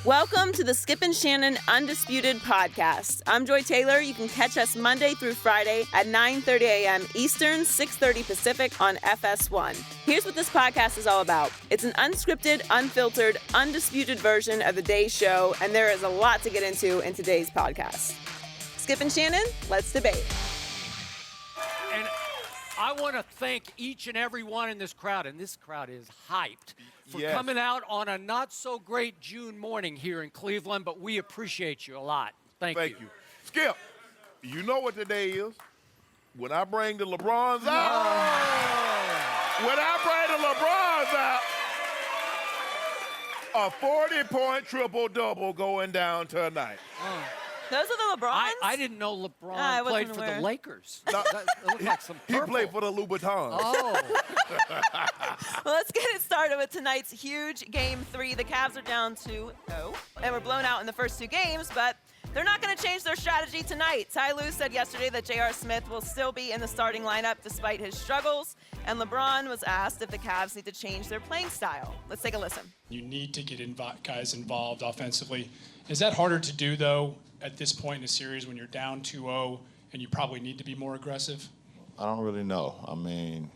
Welcome to the Skip and Shannon Undisputed podcast. I'm Joy Taylor. You can catch us Monday through Friday at 9:30 a.m. Eastern, 6:30 Pacific on FS1. Here's what this podcast is all about. It's an unscripted, unfiltered, undisputed version of the day's show, and there is a lot to get into in today's podcast. Skip and Shannon, let's debate. And I want to thank each and every one in this crowd, and this crowd is hyped, for coming out on a not-so-great June morning here in Cleveland, but we appreciate you a lot. Thank you. Skip, you know what today is? When I bring the LeBrons out, when I bring the LeBrons out, a 40-point triple-double going down tonight. Those are the LeBrons? I didn't know LeBron played for the Lakers. No, that looked like some purple. He played for the Louboutins. Oh. Well, let's get it started with tonight's huge Game 3. The Cavs are down 2-0, and were blown out in the first two games, but they're not going to change their strategy tonight. Ty Lue said yesterday that J.R. Smith will still be in the starting lineup despite his struggles, and LeBron was asked if the Cavs need to change their playing style. Let's take a listen. You need to get guys involved offensively. Is that harder to do, though, at this point in the series when you're down 2-0 and you probably need to be more aggressive? I don't really know. I mean,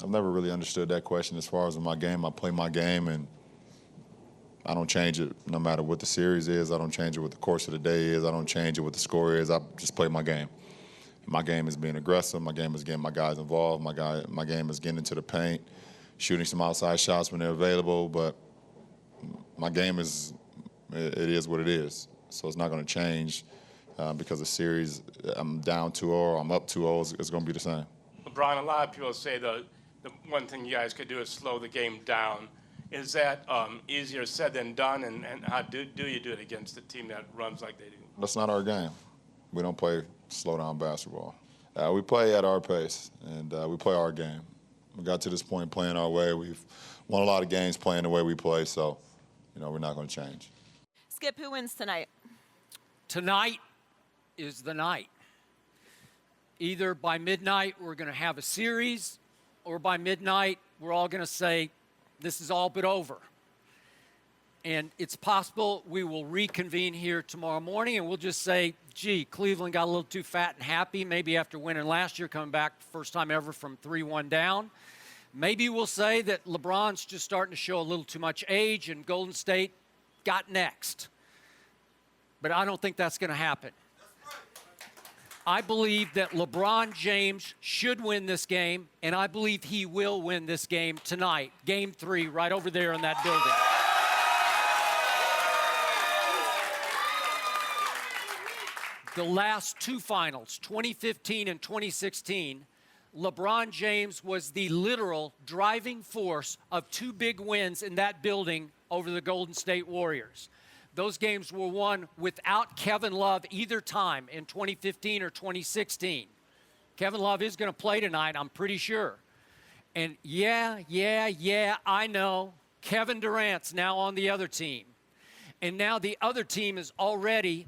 I've never really understood that question. As far as in my game, I play my game, and I don't change it no matter what the series is. I don't change it what the course of the day is. I don't change it what the score is. I just play my game. My game is being aggressive. My game is getting my guys involved. My game is getting into the paint, shooting some outside shots when they're available. But my game is, it is what it is. So it's not going to change because the series, I'm down 2-0 or I'm up 2-0, it's going to be the same. LeBron, a lot of people say the one thing you guys could do is slow the game down. Is that easier said than done, and how do you do it against a team that runs like they do? That's not our game. We don't play slow-down basketball. We play at our pace, and we play our game. We got to this point playing our way. We've won a lot of games playing the way we play, so, we're not going to change. Skip, who wins tonight? Tonight is the night. Either by midnight we're going to have a series, or by midnight we're all going to say, this is all but over. And it's possible we will reconvene here tomorrow morning and we'll just say, gee, Cleveland got a little too fat and happy, maybe after winning last year, coming back first time ever from 3-1 down. Maybe we'll say that LeBron's just starting to show a little too much age and Golden State got next. But I don't think that's going to happen. I believe that LeBron James should win this game, and I believe he will win this game tonight. Game 3, right over there in that building. The last two finals, 2015 and 2016, LeBron James was the literal driving force of two big wins in that building over the Golden State Warriors. Those games were won without Kevin Love either time in 2015 or 2016. Kevin Love is going to play tonight, I'm pretty sure. And yeah, I know. Kevin Durant's now on the other team. And now the other team is already,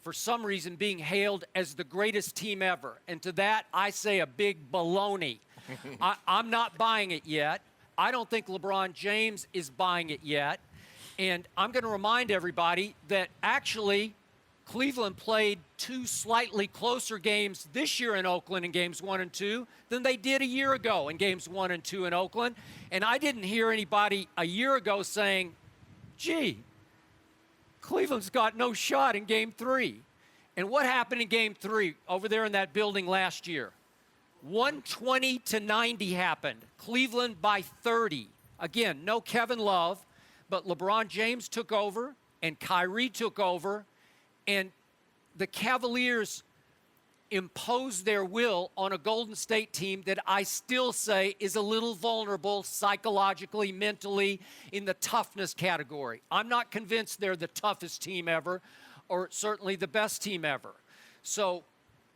for some reason, being hailed as the greatest team ever. And to that, I say a big baloney. I'm not buying it yet. I don't think LeBron James is buying it yet. And I'm going to remind everybody that actually Cleveland played two slightly closer games this year in Oakland in games 1 and 2 than they did a year ago in games 1 and 2 in Oakland. And I didn't hear anybody a year ago saying, gee, Cleveland's got no shot in game 3. And what happened in game 3 over there in that building last year? 120-90 happened. Cleveland by 30. Again, no Kevin Love. But LeBron James took over, and Kyrie took over, and the Cavaliers imposed their will on a Golden State team that I still say is a little vulnerable psychologically, mentally, in the toughness category. I'm not convinced they're the toughest team ever, or certainly the best team ever. So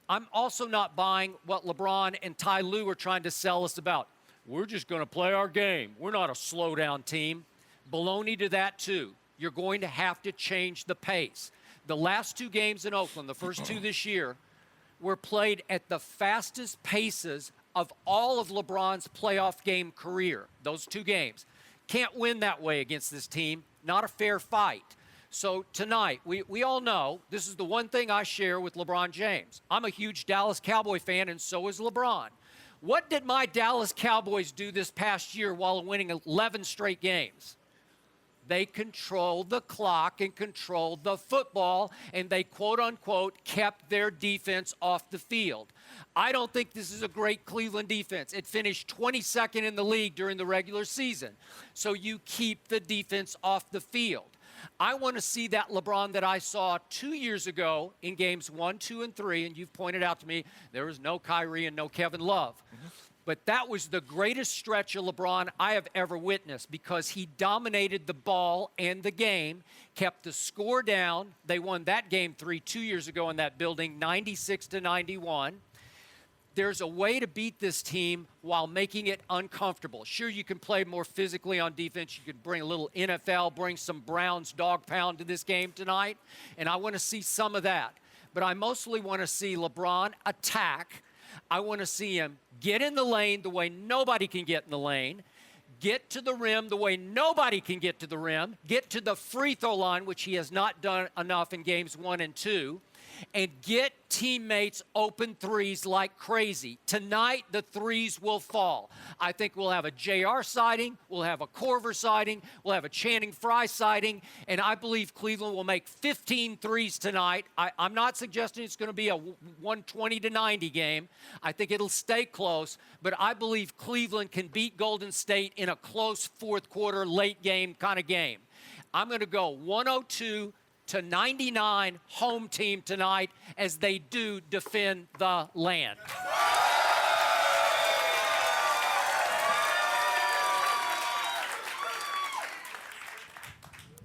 I'm also not buying what LeBron and Ty Lue are trying to sell us about. We're just going to play our game. We're not a slow-down team. Baloney to that, too. You're going to have to change the pace. The last two games in Oakland, the first two this year, were played at the fastest paces of all of LeBron's playoff game career, those two games. Can't win that way against this team. Not a fair fight. So tonight, we all know this is the one thing I share with LeBron James. I'm a huge Dallas Cowboy fan, and so is LeBron. What did my Dallas Cowboys do this past year while winning 11 straight games? They controlled the clock and controlled the football, and they, quote-unquote, kept their defense off the field. I don't think this is a great Cleveland defense. It finished 22nd in the league during the regular season. So you keep the defense off the field. I want to see that LeBron that I saw 2 years ago in games 1, 2, and 3, and you've pointed out to me there was no Kyrie and no Kevin Love. But that was the greatest stretch of LeBron I have ever witnessed because he dominated the ball and the game, kept the score down. They won that game 2 years ago in that building, 96-91. There's a way to beat this team while making it uncomfortable. Sure, you can play more physically on defense. You could bring a little NFL, bring some Browns dog pound to this game tonight, and I want to see some of that. But I mostly want to see LeBron attack. I want to see him get in the lane the way nobody can get in the lane, get to the rim the way nobody can get to the rim, get to the free throw line, which he has not done enough in games 1 and 2, and get teammates open threes like crazy. Tonight, the threes will fall. I think we'll have a JR sighting, we'll have a Corver sighting, we'll have a Channing Frye sighting, and I believe Cleveland will make 15 threes tonight. I'm not suggesting it's going to be a 120-90 game. I think it'll stay close, but I believe Cleveland can beat Golden State in a close fourth quarter, late game kind of game. I'm going to go 102-99 home team tonight as they do defend the land.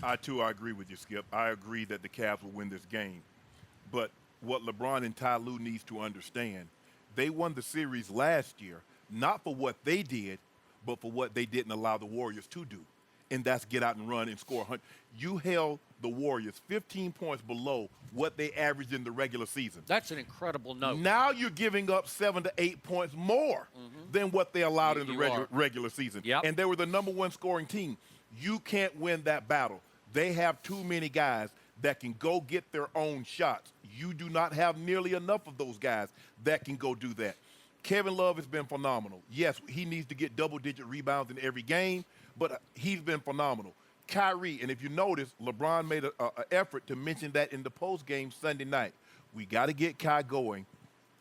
I agree with you, Skip. I agree that the Cavs will win this game. But what LeBron and Ty Lue needs to understand, they won the series last year, not for what they did, but for what they didn't allow the Warriors to do. And that's get out and run and score 100. You held the Warriors 15 points below what they averaged in the regular season. That's an incredible note. Now you're giving up 7 to 8 points more than what they allowed in the regular season. Yep. And they were the #1 scoring team. You can't win that battle. They have too many guys that can go get their own shots. You do not have nearly enough of those guys that can go do that. Kevin Love has been phenomenal. Yes, he needs to get double-digit rebounds in every game, but he's been phenomenal. Kyrie, and if you notice, LeBron made an effort to mention that in the postgame Sunday night. We got to get Kai going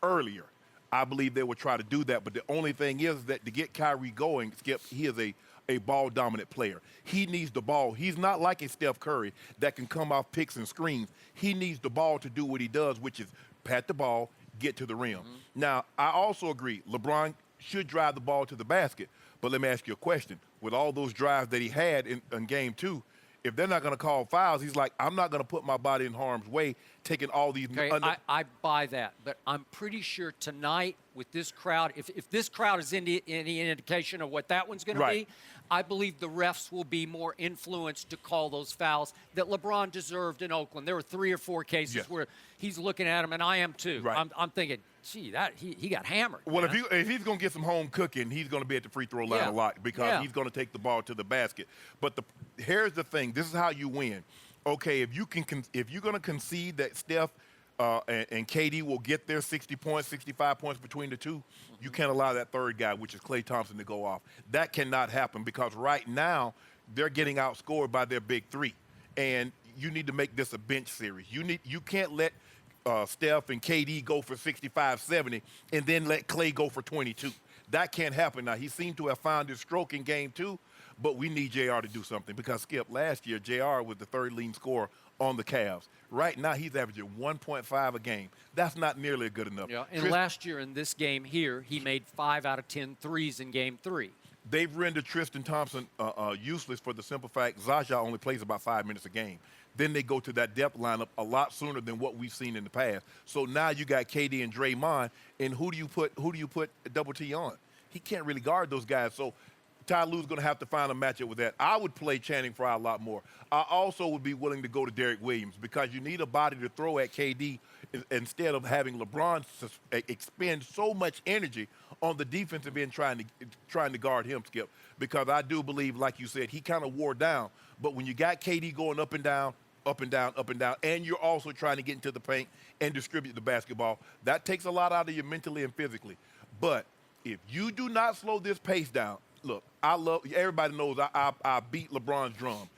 earlier. I believe they will try to do that, but the only thing is that to get Kyrie going, Skip, he is a ball-dominant player. He needs the ball. He's not like a Steph Curry that can come off picks and screens. He needs the ball to do what he does, which is pat the ball, get to the rim. Now, I also agree, LeBron should drive the ball to the basket, but let me ask you a question. With all those drives that he had in Game 2, if they're not going to call fouls, he's like, I'm not going to put my body in harm's way taking all these. Okay, I buy that, but I'm pretty sure tonight with this crowd, if this crowd is any indication of what that one's going to be, I believe the refs will be more influenced to call those fouls that LeBron deserved in Oakland. There were 3 or 4 cases where he's looking at him, and I am too. Right. I'm thinking, gee, he got hammered. Well, if he's going to get some home cooking, he's going to be at the free throw line a lot because he's going to take the ball to the basket. But here's the thing. This is how you win. Okay, if you're going to concede that Steph and KD will get their 60 points, 65 points between the two, you can't allow that third guy, which is Klay Thompson, to go off. That cannot happen because right now they're getting outscored by their big three. And you need to make this a bench series. You can't let Steph and KD go for 65, 70, and then let Klay go for 22. That can't happen now. He seemed to have found his stroke in Game 2, but we need JR to do something because, Skip, last year JR was the third leading scorer on the Cavs. Right now he's averaging 1.5 a game. That's not nearly good enough. Yeah, and last year in this game here, he made 5 out of 10 threes in Game 3. They've rendered Tristan Thompson useless for the simple fact Zaja only plays about 5 minutes a game. Then they go to that depth lineup a lot sooner than what we've seen in the past. So now you got KD and Draymond, and who do you put Double T on? He can't really guard those guys. So Ty Lue's going to have to find a matchup with that. I would play Channing Frye a lot more. I also would be willing to go to Derek Williams because you need a body to throw at KD instead of having LeBron expend so much energy on the defensive end trying to guard him, Skip. Because I do believe, like you said, he kind of wore down. But when you got KD going up and down, up and down, and you're also trying to get into the paint and distribute the basketball. That takes a lot out of you mentally and physically. But if you do not slow this pace down, look, everybody knows I beat LeBron's drum.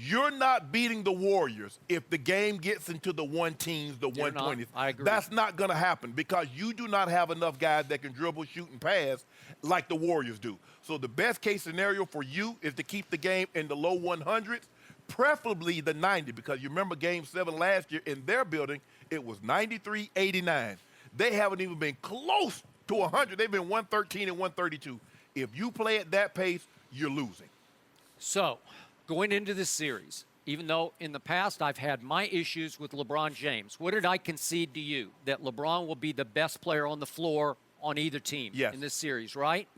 You're not beating the Warriors if the game gets into the 1-teens, the 120s. I agree. That's not going to happen because you do not have enough guys that can dribble, shoot, and pass like the Warriors do. So the best case scenario for you is to keep the game in the low 100s, preferably the 90, because you remember Game 7 last year in their building, it was 93-89. They haven't even been close to 100. They've been 113 and 132. If you play at that pace, you're losing. So, going into this series, even though in the past I've had my issues with LeBron James, what did I concede to you? That LeBron will be the best player on the floor on either team in this series, right?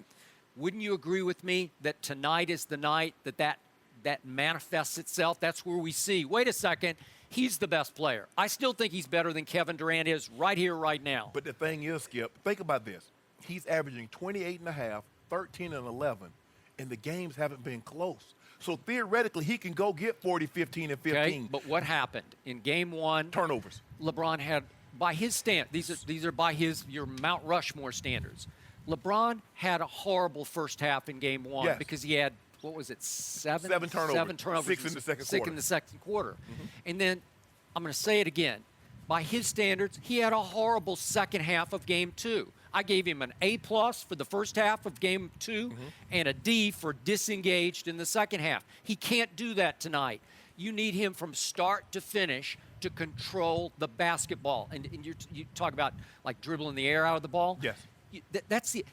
Wouldn't you agree with me that tonight is the night that manifests itself? That's where we see, wait a second, he's the best player. I still think he's better than Kevin Durant is right here, right now. But the thing is, Skip, think about this. He's averaging 28.5, 13 and 11, and the games haven't been close. So theoretically, he can go get 40, 15, and 15. Okay, but what happened in Game 1? Turnovers. LeBron had, by his these are by your Mount Rushmore standards. LeBron had a horrible first half in Game 1 because he had, what was it, seven turnovers. 6 in the second quarter. 6 in the second quarter. And then, I'm going to say it again. By his standards, he had a horrible second half of Game 2. I gave him an A+ for the first half of Game 2 and a D for disengaged in the second half. He can't do that tonight. You need him from start to finish to control the basketball. And you talk about like dribbling the air out of the ball. Yes.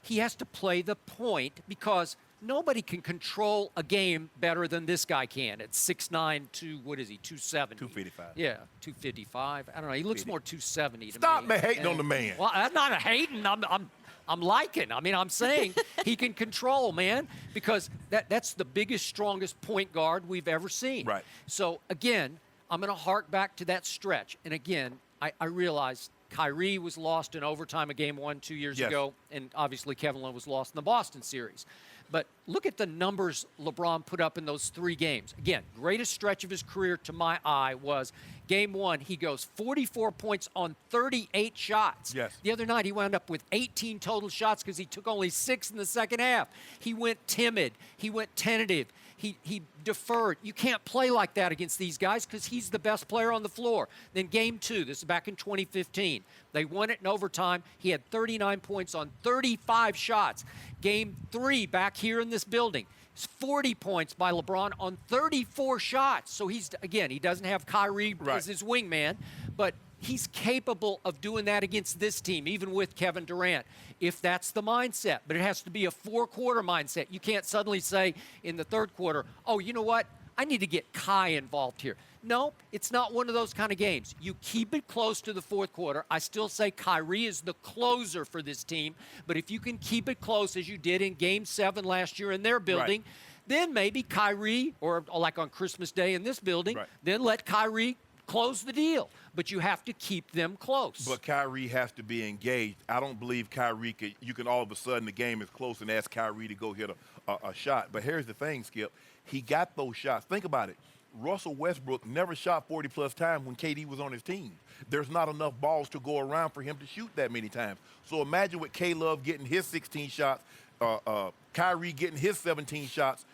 He has to play the point because nobody can control a game better than this guy can. At 6'9", 270? 255. Yeah, 255. I don't know. He looks more 270 to me. Stop me hating on the man. Well, I'm not hating. I'm liking. I mean, I'm saying he can control, man, because that's the biggest, strongest point guard we've ever seen. Right. So, again, I'm going to hark back to that stretch. And, again, I realize Kyrie was lost in overtime of Game 1 2 years ago, and obviously Kevin Love was lost in the Boston series. But look at the numbers LeBron put up in those 3 games. Again, greatest stretch of his career to my eye was Game 1. He goes 44 points on 38 shots. Yes. The other night he wound up with 18 total shots because he took only 6 in the second half. He went timid. He went tentative. He deferred. You can't play like that against these guys because he's the best player on the floor. Then Game 2, this is back in 2015. They won it in overtime. He had 39 points on 35 shots. Game 3, back here in this building, 40 points by LeBron on 34 shots. So he doesn't have Kyrie as his wingman, but he's capable of doing that against this team, even with Kevin Durant, if that's the mindset. But it has to be a 4-quarter mindset. You can't suddenly say in the third quarter, oh, you know what? I need to get Kai involved here. No, it's not one of those kind of games. You keep it close to the fourth quarter. I still say Kyrie is the closer for this team. But if you can keep it close as you did in Game 7 last year in their building, then maybe Kyrie, or like on Christmas Day in this building, then let Kyrie close the deal. But you have to keep them close. But Kyrie has to be engaged. I don't believe you can all of a sudden the game is close and ask Kyrie to go hit a shot. But here's the thing, Skip. He got those shots. Think about it. Russell Westbrook never shot 40-plus times when KD was on his team. There's not enough balls to go around for him to shoot that many times. So imagine with K-Love getting his 16 shots, Kyrie getting his 17 shots.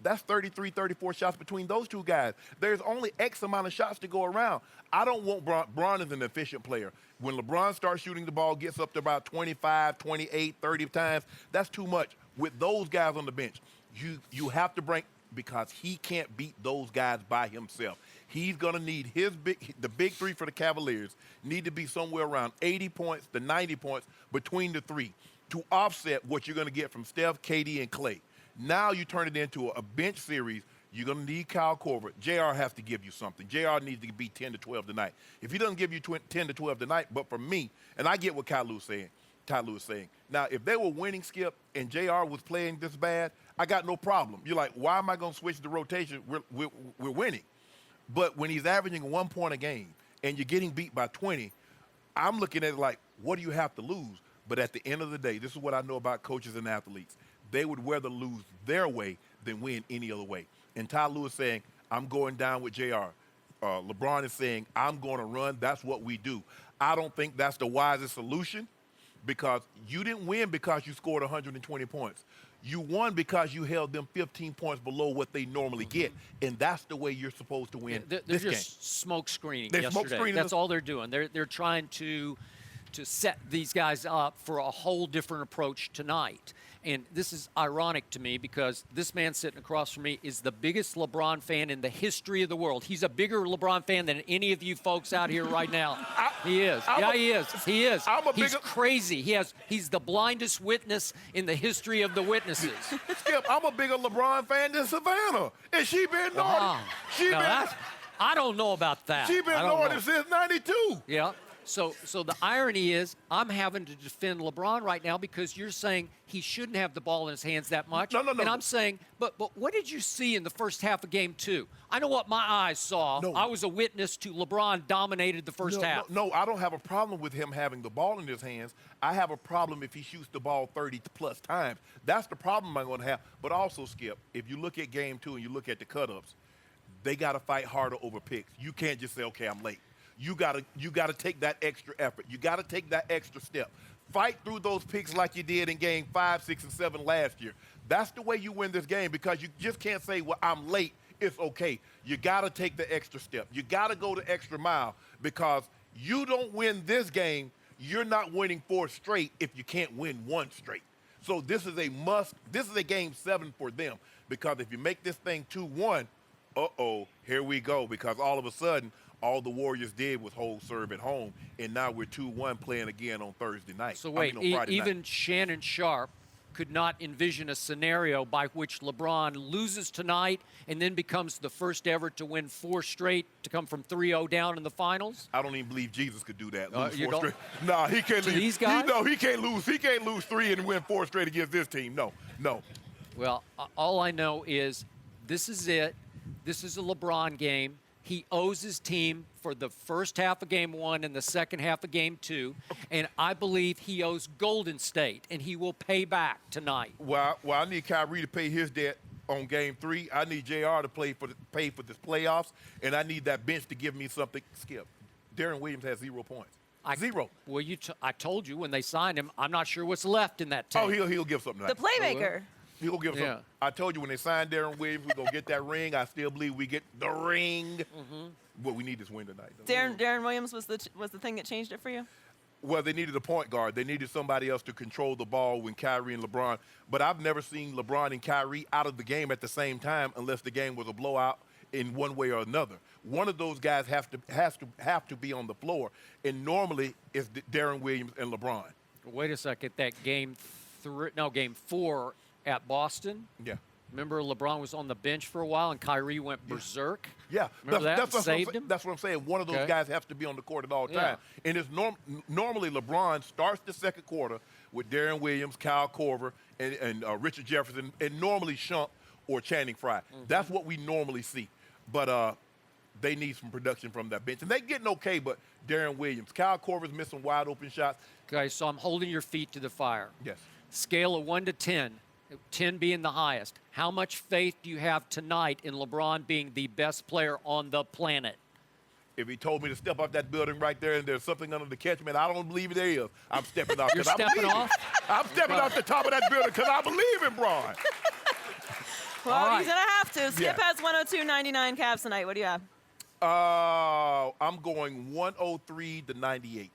That's 33, 34 shots between those two guys. There's only X amount of shots to go around. I don't want Bron as an efficient player. When LeBron starts shooting the ball, gets up to about 25, 28, 30 times, that's too much. With those guys on the bench, you have to bring, because he can't beat those guys by himself. He's going to need the big three for the Cavaliers need to be somewhere around 80 points to 90 points between the three to offset what you're going to get from Steph, KD, and Klay. Now you turn it into a bench series. You're going to need Kyle Korver. JR has to give you something. JR needs to be 10 to 12 tonight. If he doesn't give you 10 to 12 tonight, but for me, and I get what Ty Lue is saying. Now, if they were winning, Skip, and JR was playing this bad, I got no problem. You're like, why am I going to switch the rotation? We're winning. But when he's averaging 1 point a game and you're getting beat by 20, I'm looking at it like, what do you have to lose? But at the end of the day, this is what I know about coaches and athletes. They would rather lose their way than win any other way. And Ty Lue is saying, I'm going down with JR. LeBron is saying, I'm going to run. That's what we do. I don't think that's the wisest solution because you didn't win because you scored 120 points. You won because you held them 15 points below what they normally get, and that's the way you're supposed to win They're this just game. smoke screening They're yesterday. smoke screening That's all they're doing. They're trying to set these guys up for a whole different approach tonight. And this is ironic to me because this man sitting across from me is the biggest LeBron fan in the history of the world. He's a bigger LeBron fan than any of you folks out here right now. He is. He is. He is. He's crazy. He's the blindest witness in the history of the witnesses. Skip, I'm a bigger LeBron fan than Savannah. And she been naughty. I don't know about that. She been naughty since 92. Yeah. So the irony is I'm having to defend LeBron right now because you're saying he shouldn't have the ball in his hands that much. No. And I'm saying, but what did you see in the first half of game 2? I know what my eyes saw. No. I was a witness to LeBron dominated the first half. No, I don't have a problem with him having the ball in his hands. I have a problem if he shoots the ball 30-plus times. That's the problem I'm going to have. But also, Skip, if you look at game 2 and you look at the cut-ups, they got to fight harder over picks. You can't just say, okay, I'm late. You gotta take that extra effort. You gotta take that extra step. Fight through those picks like you did in game 5, 6, and 7 last year. That's the way you win this game because you just can't say, well, I'm late. It's okay. You gotta take the extra step. You gotta go the extra mile because you don't win this game, you're not winning 4 straight if you can't win 1 straight. So this is a must. This is a game 7 for them because if you make this thing 2-1, here we go because all of a sudden, all the Warriors did was hold serve at home, and now we're 2-1 playing again on Thursday night. So wait, even Shannon Sharpe could not envision a scenario by which LeBron loses tonight and then becomes the first ever to win 4 straight to come from 3-0 down in the finals? I don't even believe Jesus could do that. Lose you 4 don't? straight. Nah, he can't. These guys? He can't lose. He can't lose 3 and win 4 straight against this team. No. Well, all I know is this is it. This is a LeBron game. He owes his team for the first half of game 1 and the second half of game 2. And I believe he owes Golden State, and he will pay back tonight. Well, I need Kyrie to pay his debt on game 3. I need JR to pay for this playoffs, and I need that bench to give me something. Skip, Darren Williams has 0 points. 0. Well, I told you when they signed him, I'm not sure what's left in that tank. Oh, he'll give something. The playmaker. He'll give something. I told you when they signed Darren Williams, we're going to get that ring. I still believe we get the ring. What we need is win tonight. Darren Williams was the thing that changed it for you? Well, they needed a point guard. They needed somebody else to control the ball when Kyrie and LeBron. But I've never seen LeBron and Kyrie out of the game at the same time unless the game was a blowout in one way or another. One of those guys have to be on the floor, and normally it's Darren Williams and LeBron. Wait a second. That game 4 at Boston. Yeah. Remember LeBron was on the bench for a while and Kyrie went berserk? Yeah. Remember that? Saved him? That's what I'm saying. One of those guys has to be on the court at all times. And it's normally LeBron starts the second quarter with Darren Williams, Kyle Korver, and Richard Jefferson, and normally Shump or Channing Frye. That's what we normally see. But they need some production from that bench. And they're getting okay, but Darren Williams, Kyle Korver's missing wide open shots. Okay, so I'm holding your feet to the fire. Yes. Scale of 1 to 10. 10 being the highest. How much faith do you have tonight in LeBron being the best player on the planet? If he told me to step off that building right there and there's something under the catchment, I don't believe there is. I'm stepping off. You're stepping off? I'm stepping off the top of that building because I believe in Bron. Well, he's going to have to. Skip has 102.99 Cavs tonight. What do you have? I'm going 103-98.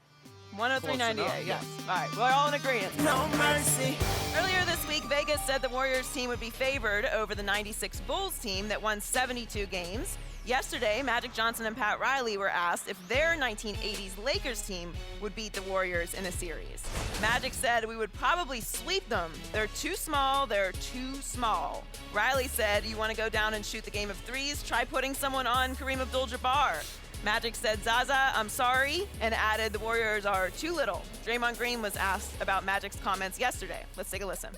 103.98, yes. All right, we're all in agreement. No mercy. Earlier this week, Vegas said the Warriors team would be favored over the 96 Bulls team that won 72 games. Yesterday, Magic Johnson and Pat Riley were asked if their 1980s Lakers team would beat the Warriors in a series. Magic said, "We would probably sweep them. They're too small. They're too small." Riley said, "You want to go down and shoot the game of threes? Try putting someone on Kareem Abdul-Jabbar." Magic said, "Zaza, I'm sorry," and added, "The Warriors are too little." Draymond Green was asked about Magic's comments yesterday. Let's take a listen.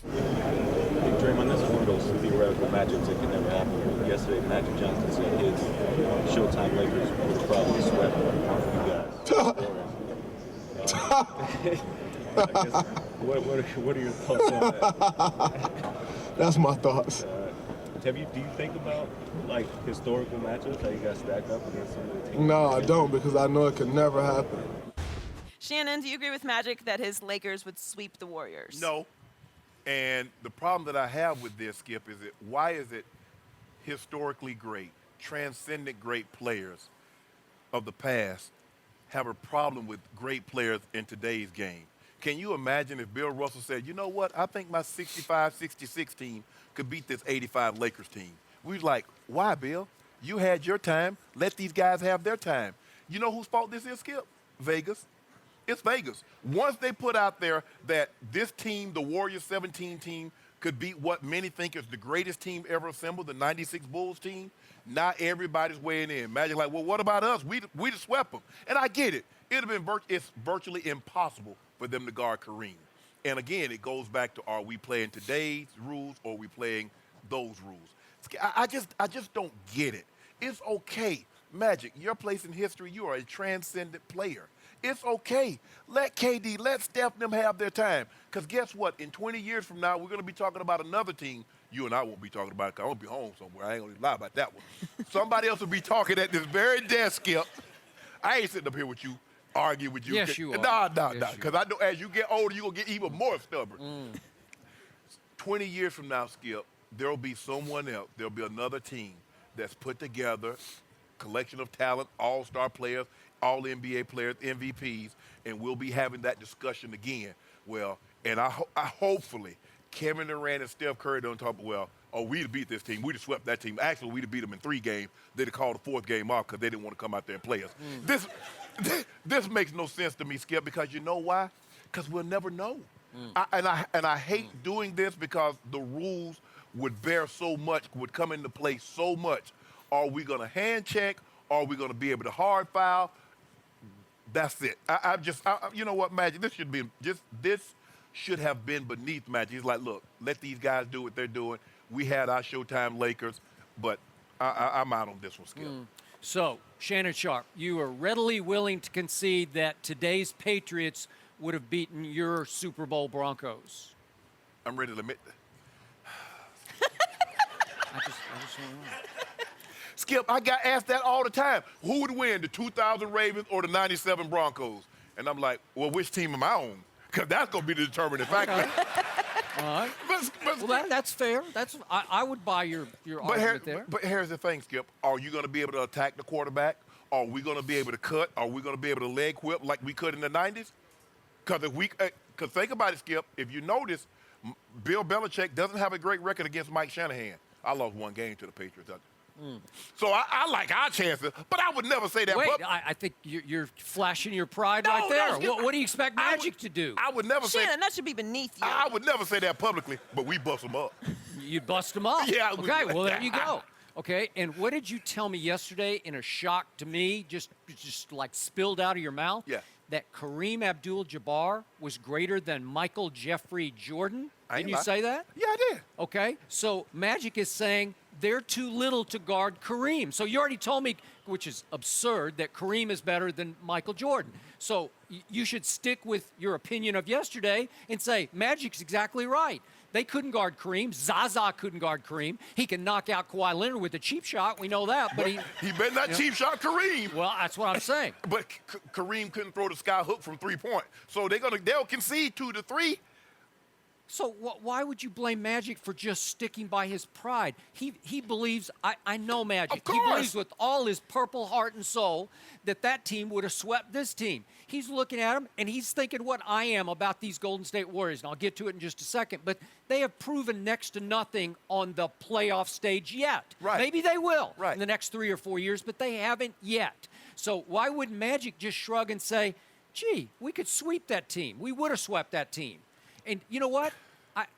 Draymond, that's one of those theoretical matchups that can never happen. Yesterday, Magic Johnson said his Showtime Lakers would probably swept you guys. What are your thoughts on that? That's my thoughts. matchups. Do you think about like historical matchups, how you guys stack up against some of the teams? No, I don't, because I know it could never happen. Shannon, do you agree with Magic that his Lakers would sweep the Warriors? No. And the problem that I have with this, Skip, is why is it historically great, transcendent great players of the past have a problem with great players in today's game? Can you imagine if Bill Russell said, you know what, I think my 65-66 team could beat this 85 Lakers team? We was like, why, Bill? You had your time. Let these guys have their time. You know whose fault this is, Skip? Vegas. It's Vegas. Once they put out there that this team, the Warriors 17 team, could beat what many think is the greatest team ever assembled, the 96 Bulls team, now everybody's weighing in. Magic like, well, what about us? We just swept them. And I get it. It's virtually impossible for them to guard Kareem. And again, it goes back to, are we playing today's rules or are we playing those rules? I just don't get it. It's okay. Magic, your place in history, you are a transcendent player. It's okay. Let KD, let Steph them have their time. Because guess what? In 20 years from now, we're going to be talking about another team. You and I won't be talking about it because I'm going to be home somewhere. I ain't going to lie about that one. Somebody else will be talking at this very desk, Skip. I ain't sitting up here with you, arguing with you. Yes, you are. Nah. Yes, Because I know as you get older, you're going to get even more stubborn. 20 years from now, Skip, there will be someone else. There will be another team that's put together, collection of talent, all-star players, all NBA players, MVPs, and we'll be having that discussion again. Well, and I hopefully Kevin Durant and Steph Curry don't talk, well, oh, we'd beat this team. We'd have swept that team. Actually, we'd have beat them in 3 games. They'd have called the 4th game off because they didn't want to come out there and play us. This makes no sense to me, Skip, because you know why? Because we'll never know. I hate doing this because the rules would bear so much, would come into play so much. Are we going to hand check? Are we going to be able to hard foul? That's it. You know what, Magic? This should have been beneath Magic. He's like, look, let these guys do what they're doing. We had our Showtime Lakers, but I'm out on this one, Skip. So, Shannon Sharpe, you are readily willing to concede that today's Patriots would have beaten your Super Bowl Broncos. I'm ready to admit that. I just don't know. Skip, I got asked that all the time. Who would win, the 2000 Ravens or the 97 Broncos? And I'm like, well, which team am I on? Because that's going to be the determining factor. All right. Well, that's fair. I would buy your argument there. But here's the thing, Skip. Are you going to be able to attack the quarterback? Are we going to be able to cut? Are we going to be able to leg whip like we could in the 90s? Because think about it, Skip. If you notice, Bill Belichick doesn't have a great record against Mike Shanahan. I lost 1 game to the Patriots. So I like our chances, but I would never say that. Wait, I think you're flashing your pride right there. What do you expect Magic to do? I would never say. Shannon, that should be beneath you. I would never say that publicly, but we bust them up. You'd bust them up? Yeah. Okay, well, there you go. Okay, and what did you tell me yesterday in a shock to me, just like spilled out of your mouth? Yeah. That Kareem Abdul-Jabbar was greater than Michael Jeffrey Jordan? Didn't you say that? Yeah, I did. Okay, so Magic is saying they're too little to guard Kareem. So you already told me, which is absurd, that Kareem is better than Michael Jordan. So you should stick with your opinion of yesterday and say Magic's exactly right. They couldn't guard Kareem. Zaza couldn't guard Kareem. He can knock out Kawhi Leonard with a cheap shot. We know that. But he better not cheap shot Kareem. Well, that's what I'm saying. But Kareem couldn't throw the sky hook from 3-point. So they'll concede 2 to 3. So why would you blame Magic for just sticking by his pride? He believes, I know Magic. Of course. He believes with all his purple heart and soul that team would have swept this team. He's looking at them, and he's thinking what I am about these Golden State Warriors, and I'll get to it in just a second. But they have proven next to nothing on the playoff stage yet. Right. Maybe they will in the next 3 or 4 years, but they haven't yet. So why wouldn't Magic just shrug and say, gee, we could sweep that team. We would have swept that team. And you know what?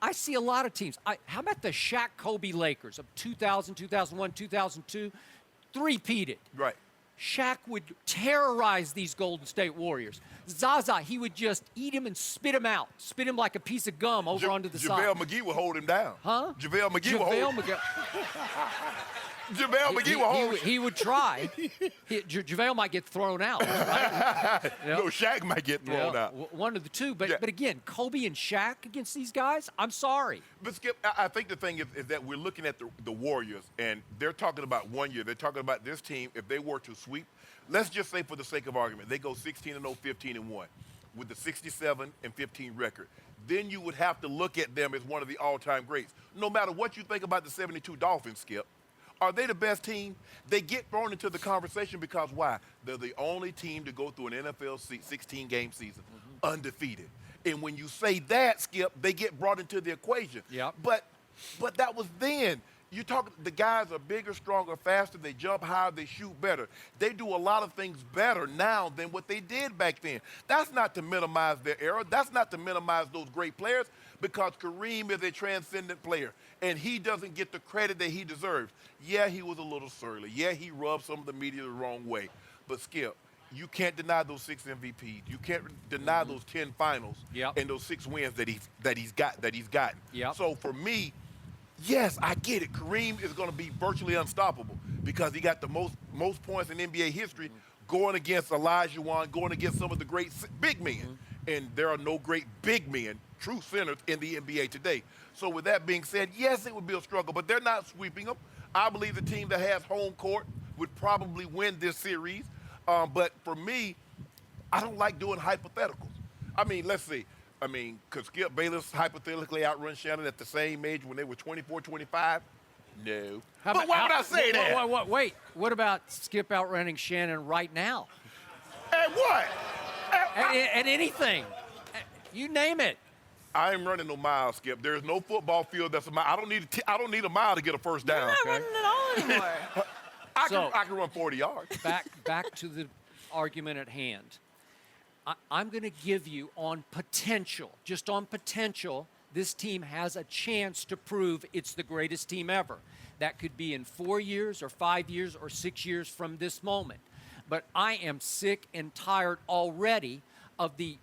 I see a lot of teams. How about the Shaq Kobe Lakers of 2000, 2001, 2002? Three-peated. Right. Shaq would terrorize these Golden State Warriors. Zaza, he would just eat him and spit him out, spit him like a piece of gum over onto the side. JaVale McGee would hold him down. Huh? JaVale McGee would hold him down. JaVale McGee would hold him. He would try. JaVale might get thrown out. Right? No, Shaq might get thrown out. One of the two. But again, Kobe and Shaq against these guys, I'm sorry. But, Skip, I think the thing is that we're looking at the Warriors, and they're talking about 1 year. They're talking about this team, if they were to sweep, let's just say for the sake of argument, they go 16-0, 15-1 with the 67-15 record. Then you would have to look at them as one of the all-time greats. No matter what you think about the 72 Dolphins, Skip, are they the best team? They get thrown into the conversation because why? They're the only team to go through an NFL 16-game season, undefeated. And when you say that, Skip, they get brought into the equation. Yep. But that was then. You talk, the guys are bigger, stronger, faster. They jump higher. They shoot better. They do a lot of things better now than what they did back then. That's not to minimize their era. That's not to minimize those great players, because Kareem is a transcendent player, and he doesn't get the credit that he deserves. Yeah, he was a little surly. Yeah, he rubbed some of the media the wrong way. But, Skip, you can't deny those 6 MVPs. You can't deny those 10 finals and those 6 wins that he's gotten. Yep. So for me, yes, I get it. Kareem is going to be virtually unstoppable because he got the most points in NBA history going against Olajuwon, going against some of the great big men. And there are no great big men, true centers in the NBA today. So with that being said, yes, it would be a struggle, but they're not sweeping them. I believe the team that has home court would probably win this series. But for me, I don't like doing hypotheticals. I mean, let's see. I mean, could Skip Bayless hypothetically outrun Shannon at the same age when they were 24, 25? No. But why would I say that? Wait. What about Skip outrunning Shannon right now? At what? At anything. You name it. I ain't running no miles, Skip. There's no football field that's a mile. I don't need a mile to get a first down. You're not running at all anymore. I can run 40 yards. Back to the argument at hand. I'm going to give you on potential, just on potential, this team has a chance to prove it's the greatest team ever. That could be in 4 years or 5 years or 6 years from this moment. But I am sick and tired already of the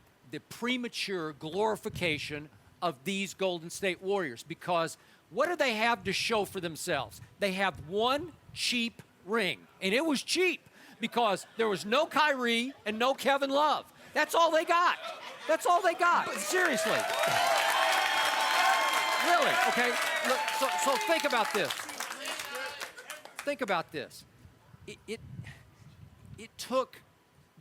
premature glorification of these Golden State Warriors, because what do they have to show for themselves? They have one cheap ring, and it was cheap because there was no Kyrie and no Kevin Love. That's all they got. That's all they got. Seriously. Really, okay? Look, so think about this. Think about this. It took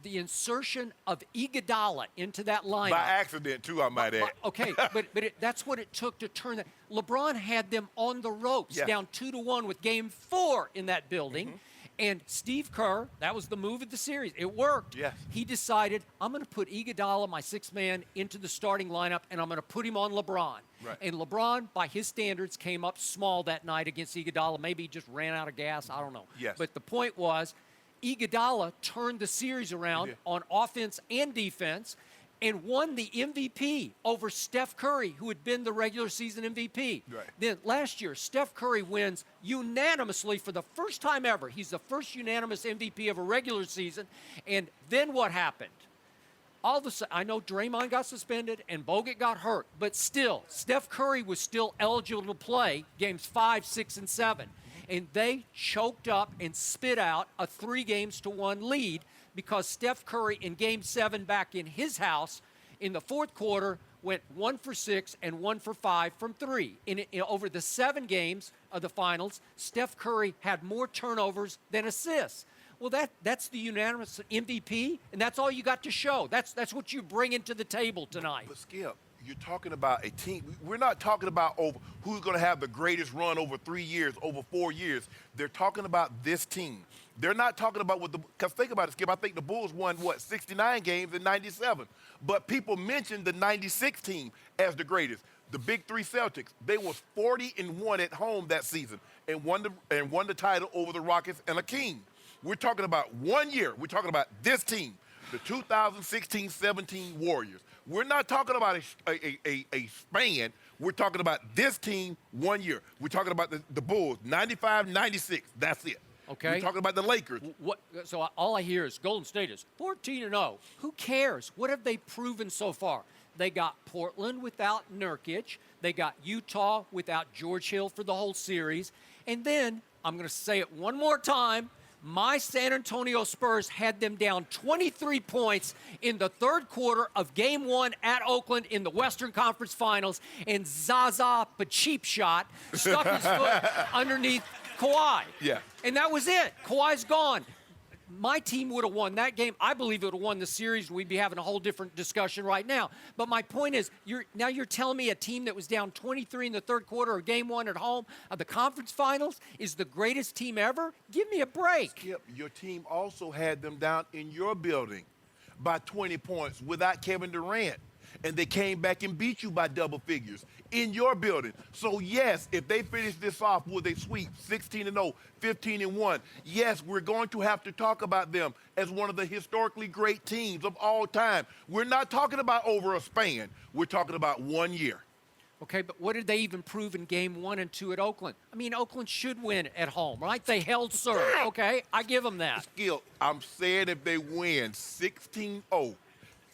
the insertion of Iguodala into that lineup. By accident, too, I might add. Okay, but that's what it took to turn that. LeBron had them on the ropes, down 2-1 with Game 4 in that building. And Steve Kerr, that was the move of the series. It worked. Yes. He decided, I'm going to put Iguodala, my sixth man, into the starting lineup, and I'm going to put him on LeBron. Right. And LeBron, by his standards, came up small that night against Iguodala. Maybe he just ran out of gas. I don't know. Yes. But the point was, Iguodala turned the series around on offense and defense and won the MVP over Steph Curry, who had been the regular season MVP. Right. Then last year, Steph Curry wins unanimously for the first time ever. He's the first unanimous MVP of a regular season. And then what happened? All of a sudden, I know Draymond got suspended and Bogut got hurt, but still, Steph Curry was still eligible to play games 5, 6, and 7. And they choked up and spit out a 3-1 lead because Steph Curry in Game 7 back in his house in the fourth quarter went 1 for 6 and 1 for 5 from 3. Over the 7 games of the finals, Steph Curry had more turnovers than assists. Well, that's the unanimous MVP, and that's all you got to show. That's what you bring into the table tonight. But Skip, you're talking about a team. We're not talking about who's going to have the greatest run over 3 years, over 4 years. They're talking about this team. They're not talking about because think about it, Skip. I think the Bulls won, 69 games in 97. But people mentioned the 96 team as the greatest. The Big Three Celtics, they was 40-1 at home that season and won the title over the Rockets and a King. We're talking about 1 year. We're talking about this team, the 2016-17 Warriors. We're not talking about a span. We're talking about this team 1 year. We're talking about the Bulls, 95-96. That's it. Okay. We're talking about the Lakers. So all I hear is Golden State is 14-0. Who cares? What have they proven so far? They got Portland without Nurkic. They got Utah without George Hill for the whole series. And then, I'm going to say it one more time, my San Antonio Spurs had them down 23 points in the third quarter of Game 1 at Oakland in the Western Conference Finals, and Zaza, a cheap shot, stuck his foot underneath Kawhi. Yeah. And that was it. Kawhi's gone. My team would have won that game. I believe it would have won the series. We'd be having a whole different discussion right now. But my point is, you're telling me a team that was down 23 in the third quarter of Game 1 at home of the conference finals is the greatest team ever? Give me a break. Skip, your team also had them down in your building by 20 points without Kevin Durant. And they came back and beat you by double figures in your building. So, yes, if they finish this off with a sweep, 16-0, 15-1, yes, we're going to have to talk about them as one of the historically great teams of all time. We're not talking about over a span. We're talking about 1 year. Okay, but what did they even prove in Game 1 and 2 at Oakland? I mean, Oakland should win at home, right? They held serve. Okay, I give them that. Skip, I'm saying if they win 16-0,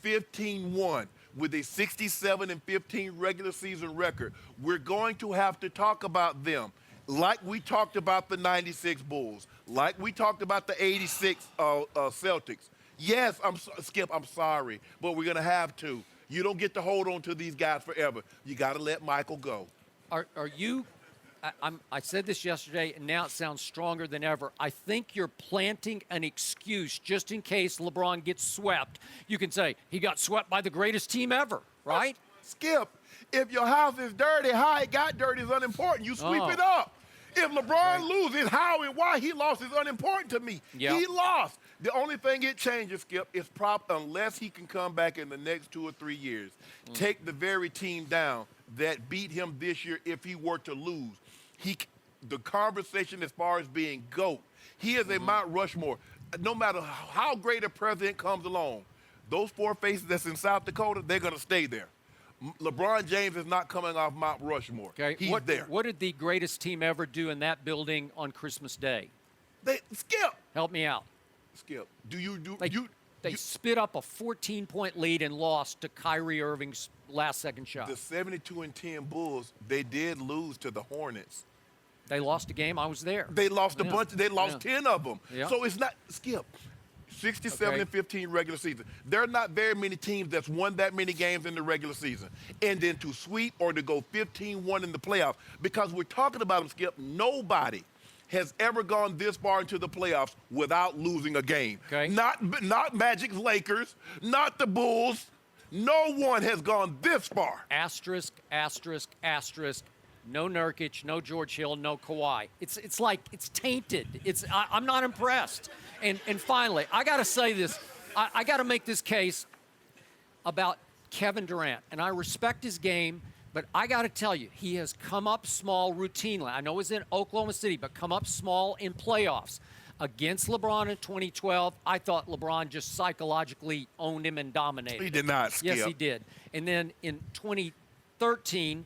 15-1, with a 67-15 regular season record, we're going to have to talk about them like we talked about the 96 Bulls, like we talked about the 86 Celtics. Yes, Skip, I'm sorry, but we're going to have to. You don't get to hold on to these guys forever. You got to let Michael go. Are you I said this yesterday, and now it sounds stronger than ever. I think you're planting an excuse just in case LeBron gets swept. You can say, he got swept by the greatest team ever, right? Skip, if your house is dirty, how it got dirty is unimportant. You sweep it up. If LeBron loses, how and why he lost is unimportant to me. Yep. He lost. The only thing it changes, Skip, is unless he can come back in the next 2 or 3 years, take the very team down that beat him this year if he were to lose. The conversation as far as being GOAT, he is a Mount Rushmore. No matter how great a president comes along, those four faces that's in South Dakota, they're going to stay there. LeBron James is not coming off Mount Rushmore. Okay. He's there. What did the greatest team ever do in that building on Christmas Day? Skip. Help me out. Skip. They spit up a 14-point lead and lost to Kyrie Irving's last-second shot. The 72-10 Bulls, they did lose to the Hornets. They lost a game. I was there. They lost a bunch. They lost 10 of them. Yeah. So it's not, Skip, 67-15 regular season. There are not very many teams that's won that many games in the regular season. And then to sweep or to go 15-1 in the playoffs, because we're talking about them, Skip, nobody has ever gone this far into the playoffs without losing a game. Okay. Not Magic's Lakers, not the Bulls. No one has gone this far. Asterisk, asterisk, asterisk. No Nurkic, no George Hill, no Kawhi. It's like it's tainted. I'm not impressed. And finally, I got to say this. I got to make this case about Kevin Durant. And I respect his game, but I got to tell you, he has come up small routinely. I know it was in Oklahoma City, but come up small in playoffs. Against LeBron in 2012, I thought LeBron just psychologically owned him and dominated. He did not, Skip. Yes, he did. And then in 2013,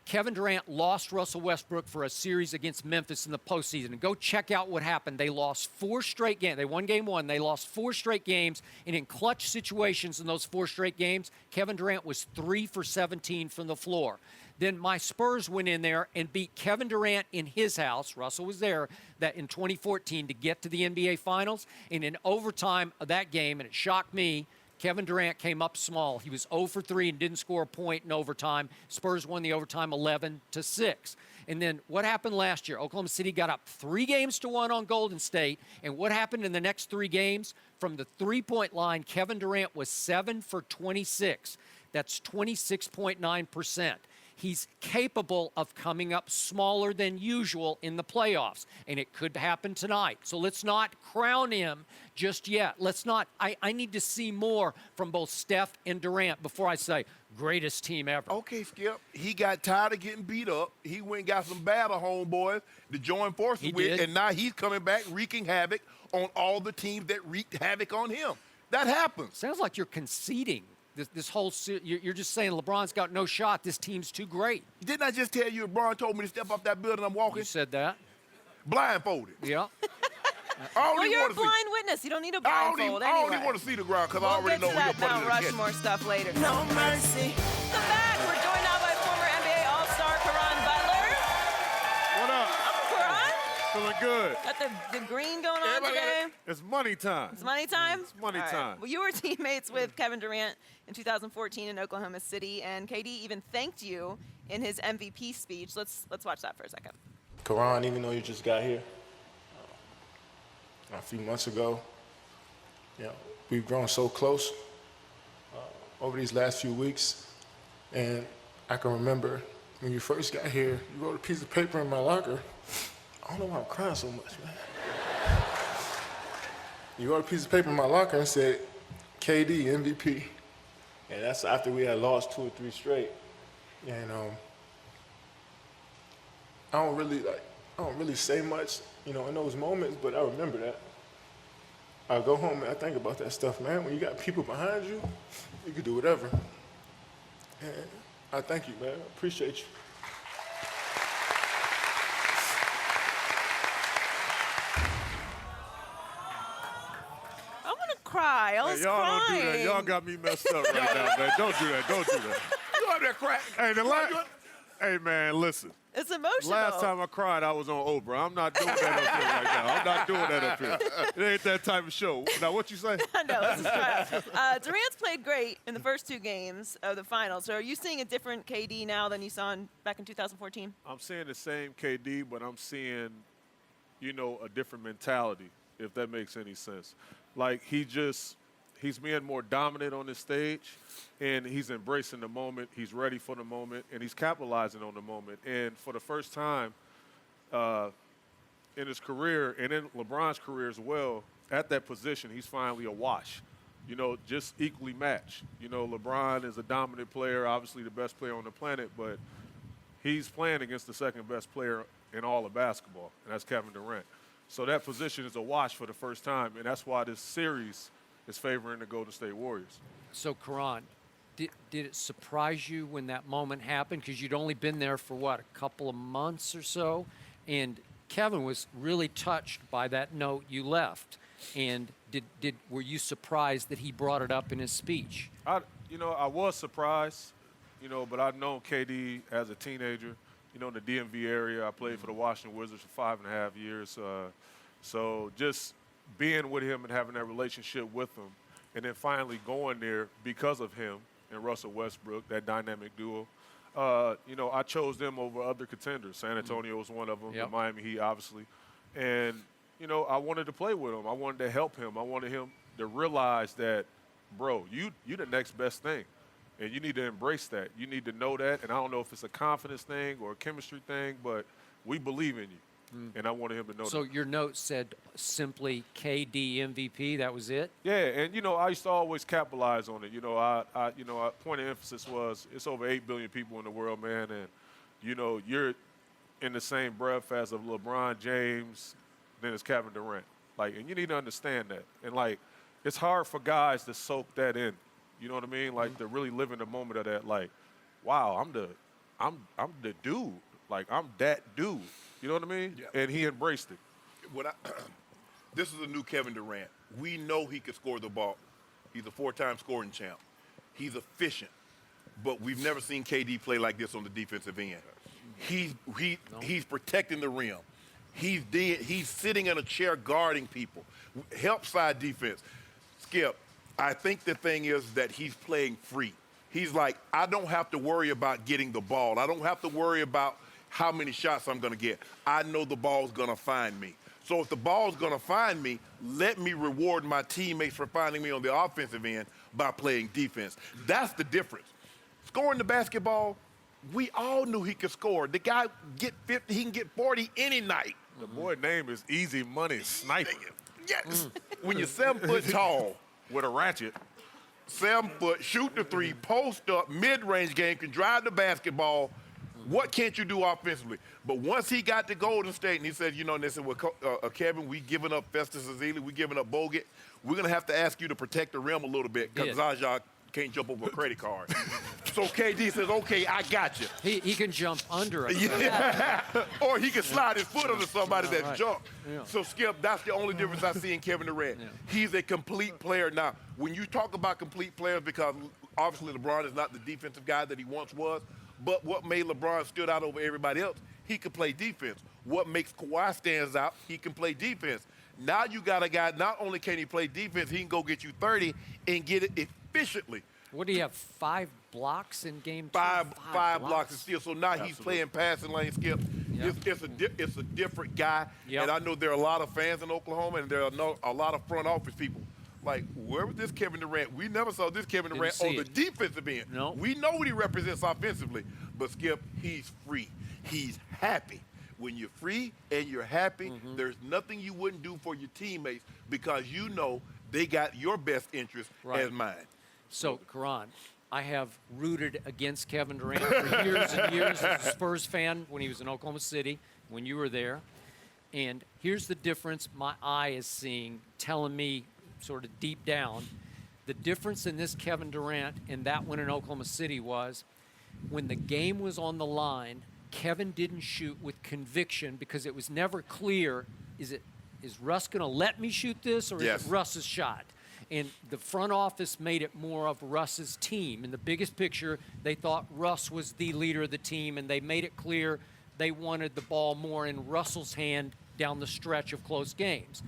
Kevin Durant lost Russell Westbrook for a series against Memphis in the postseason. And go check out what happened. They lost 4 straight games. They won game 1. They lost 4 straight games. And in clutch situations in those 4 straight games, Kevin Durant was 3 for 17 from the floor. Then my Spurs went in there and beat Kevin Durant in his house. Russell was there that in 2014 to get to the NBA Finals. And in overtime of that game, and it shocked me, Kevin Durant came up small. He was 0 for 3 and didn't score a point in overtime. Spurs won the overtime 11-6. And then what happened last year? Oklahoma City got up 3-1 on Golden State. And what happened in the next 3 games? From the three-point line, Kevin Durant was 7 for 26. That's 26.9%. He's capable of coming up smaller than usual in the playoffs, and it could happen tonight. So let's not crown him just yet. I need to see more from both Steph and Durant before I say greatest team ever. Okay, Skip. He got tired of getting beat up. He went and got some battle homeboys to join forces with, and now he's coming back wreaking havoc on all the teams that wreaked havoc on him. That happens. Sounds like you're conceding. This whole you're just saying LeBron's got no shot. This team's too great. Didn't I just tell you LeBron told me to step off that building I'm walking? You said that. blindfolded. Yeah. Well, you're a blind witness. You don't need a blindfold I don't even anyway. want to see the ground because I We'll already get know to we're that going to Mount put it in. Rushmore stuff later. No mercy. Welcome back. We're joined now by former NBA All-Star Karan Butler. What up? Karan, Feeling good. got the green going on today. It's money time. It's money time? It's money All right. time. Well, you were teammates with Kevin Durant in 2014 in Oklahoma City, and KD even thanked you in his MVP speech. Let's watch that for a second. Karan, even though you just got here, a few months ago, we've grown so close over these last few weeks. And I can remember when you first got here, you wrote a piece of paper in my locker. I don't know why I'm crying so much, man. You wrote a piece of paper in my locker and said, KD, MVP. And that's after we had lost 2 or 3 straight. And I don't really say much, in those moments, but I remember that. I go home and I think about that stuff, man. When you got people behind you, you can do whatever. And I thank you, man. I appreciate you. I want to cry. I was Y'all crying. don't do that. Y'all got me messed up right now, man. Don't do that. Don't do that. You out there crying. Hey, man, listen. It's emotional. Last time I cried, I was on Oprah. I'm not doing that up here right now. I'm not doing that up here. It ain't that type of show. Now, what you say? No, let's just try it. Durant's played great in the first 2 games of the finals. So are you seeing a different KD now than you saw back in 2014? I'm seeing the same KD, but I'm seeing, a different mentality, if that makes any sense. Like, he's being more dominant on the stage, and he's embracing the moment. He's ready for the moment, and he's capitalizing on the moment. And for the first time in his career, and in LeBron's career as well, at that position, he's finally a wash, just equally matched. LeBron is a dominant player, obviously the best player on the planet, but he's playing against the second best player in all of basketball, and that's Kevin Durant. So that position is a wash for the first time, and that's why this series is favoring the Golden State Warriors. So, Karan, did it surprise you when that moment happened? Because you'd only been there for, a couple of months or so? And Kevin was really touched by that note you left. And were you surprised that he brought it up in his speech? I was surprised, but I've known KD as a teenager, in the DMV area. I played for the Washington Wizards for 5.5 years. So just being with him and having that relationship with him, and then finally going there because of him and Russell Westbrook, that dynamic duo, I chose them over other contenders. San Antonio was one of them, the Miami Heat, obviously. And, I wanted to play with him. I wanted to help him. I wanted him to realize that, bro, you the next best thing. And you need to embrace that. You need to know that. And I don't know if it's a confidence thing or a chemistry thing, but we believe in you. And I wanted him to know that. So your note said simply KD MVP, that was it? Yeah, and, I used to always capitalize on it. I point of emphasis was it's over 8 billion people in the world, man. And, you're in the same breath as of LeBron James, then it's Kevin Durant. And you need to understand that. And, it's hard for guys to soak that in. You know what I mean? To really live in the moment of that. Wow, I'm the dude. I'm that dude. You know what I mean? Yeah. And he embraced it. This is a new Kevin Durant. We know he can score the ball. He's a 4-time scoring champ. He's efficient. But we've never seen KD play like this on the defensive end. He's protecting the rim. He's sitting in a chair guarding people. Help side defense. Skip, I think the thing is that he's playing free. He's like, I don't have to worry about getting the ball. I don't have to worry about how many shots I'm going to get. I know the ball's going to find me. So if the ball's going to find me, let me reward my teammates for finding me on the offensive end by playing defense. That's the difference. Scoring the basketball, we all knew he could score. The guy get 50, he can get 40 any night. The boy name is Easy Money Sniper. Yes. When you're 7 foot tall with a ratchet, 7 foot, shoot the three, post up, mid-range game, can drive the basketball. What can't you do offensively? But once he got to Golden State and he said, and they said, well, Kevin, we giving up Festus Ezeli, we giving up Bogut. We're going to have to ask you to protect the rim a little bit because Zaza can't jump over a credit card. So KD says, okay, I got you. He can jump under it. Yeah. Or he can slide his foot under somebody that's right. jumped. Yeah. So, Skip, that's the only difference I see in Kevin Durant. Yeah. He's a complete player. Now, when you talk about complete players, because obviously LeBron is not the defensive guy that he once was, but what made LeBron stood out over everybody else, he could play defense. What makes Kawhi stands out, he can play defense. Now you got a guy, not only can he play defense, he can go get you 30 and get it efficiently. What do you have, 5 blocks in game 2? Five blocks and steal. So now he's playing passing lane, Skip. Yep. It's a different guy. Yep. And I know there are a lot of fans in Oklahoma, and there are a lot of front office people. Like, where was this Kevin Durant? We never saw this Kevin Durant on the defensive end. No. We know what he represents offensively. But, Skip, he's free. He's happy. When you're free and you're happy, there's nothing you wouldn't do for your teammates because you know they got your best interest as mine. So, Karan, I have rooted against Kevin Durant for years and years as a Spurs fan when he was in Oklahoma City, when you were there. And here's the difference my eye is seeing, telling me sort of deep down. The difference in this Kevin Durant and that one in Oklahoma City was when the game was on the line, Kevin didn't shoot with conviction because it was never clear, is Russ going to let me shoot this or is it Russ's shot? And the front office made it more of Russ's team. In the biggest picture, they thought Russ was the leader of the team, and they made it clear they wanted the ball more in Russell's hand down the stretch of close games.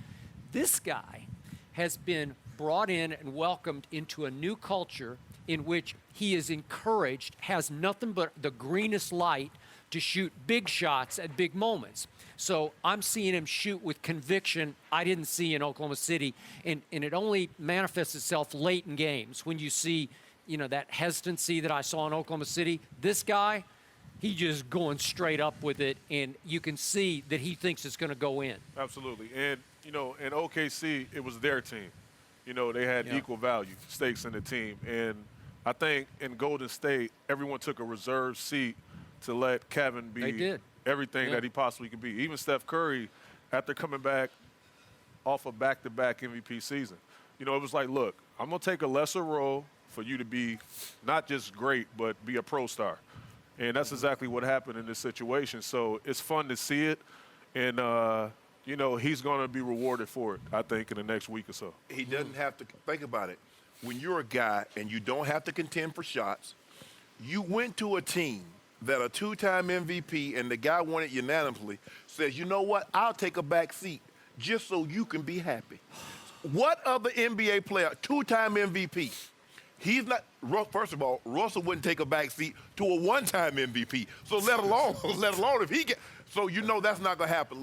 This guy has been brought in and welcomed into a new culture in which he is encouraged, has nothing but the greenest light to shoot big shots at big moments. So I'm seeing him shoot with conviction I didn't see in Oklahoma City, and it only manifests itself late in games when you see, that hesitancy that I saw in Oklahoma City. This guy, he just going straight up with it, and you can see that he thinks it's going to go in. Absolutely. And, in OKC, it was their team. They had equal value, stakes in the team. And I think in Golden State, everyone took a reserved seat to let Kevin be everything that he possibly could be. Even Steph Curry, after coming back off a back-to-back MVP season, it was like, look, I'm going to take a lesser role for you to be not just great, but be a pro star. And that's exactly what happened in this situation. So it's fun to see it. And, he's going to be rewarded for it, I think, in the next week or so. He doesn't have to think about it. When you're a guy and you don't have to contend for shots, you went to a team that a 2-time MVP and the guy won it unanimously says, you know what, I'll take a back seat just so you can be happy. What other NBA player, 2-time MVP, he's not, first of all, Russell wouldn't take a back seat to a 1-time MVP. So let alone if he get, so that's not going to happen.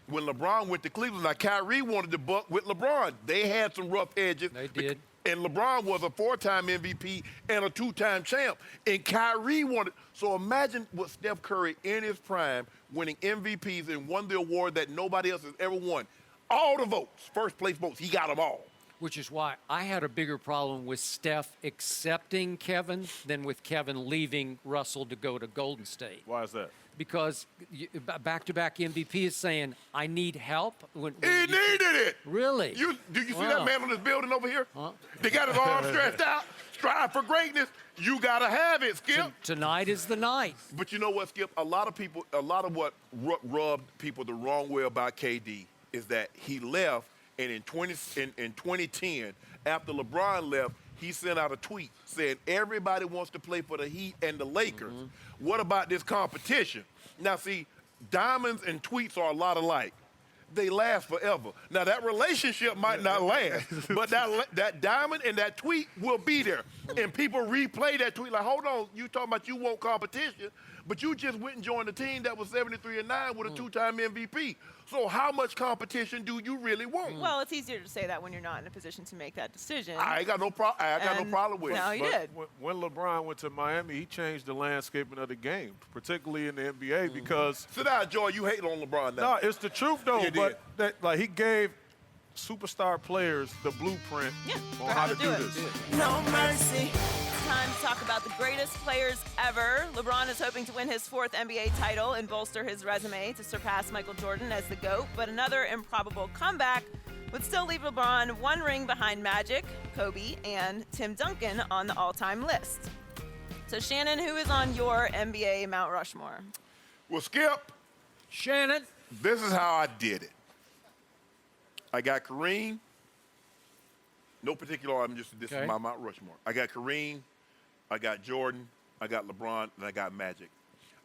When LeBron went to Cleveland, now Kyrie wanted to buck with LeBron. They had some rough edges. They did. And LeBron was a 4-time MVP and a 2-time champ. And Kyrie wanted. So imagine what Steph Curry in his prime, winning MVPs and won the award that nobody else has ever won. All the votes, first place votes, he got them all. Which is why I had a bigger problem with Steph accepting Kevin than with Kevin leaving Russell to go to Golden State. Why is that? Because back-to-back MVP is saying, I need help. He needed it. Really? Do you see that man on this building over here? Huh? They got his arms stretched out. Strive for greatness. You got to have it, Skip. Tonight is the night. But you know what, Skip? A lot of what rubbed people the wrong way about KD is that he left, and in 2010, after LeBron left, he sent out a tweet saying everybody wants to play for the Heat and the Lakers. What about this competition? Now, see, diamonds and tweets are a lot alike. They last forever. Now, that relationship might not last, but that diamond and that tweet will be there. And people replay that tweet like, hold on, you talking about you want competition, but you just went and joined a team that was 73-9 with a 2-time MVP. So how much competition do you really want? Well, it's easier to say that when you're not in a position to make that decision. I ain't got no problem with it. No, you did. When LeBron went to Miami, he changed the landscaping of the game, particularly in the NBA, because... Sit down, Joy. You hate on LeBron now. No, it's the truth, though. But he gave superstar players the blueprint on how to do this. No mercy. It's time to talk about the greatest players ever. LeBron is hoping to win his 4th NBA title and bolster his resume to surpass Michael Jordan as the GOAT, but another improbable comeback would still leave LeBron one ring behind Magic, Kobe, and Tim Duncan on the all-time list. So, Shannon, who is on your NBA Mount Rushmore? Well, Skip, Shannon. this is how I did it. I got Kareem. No particular order, this is my Mount Rushmore. I got Kareem, I got Jordan, I got LeBron, and I got Magic.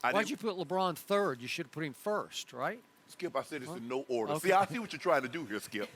Why'd you put LeBron third? You should have put him first, right? Skip, I said it's in no order. Okay. See, I see what you're trying to do here, Skip.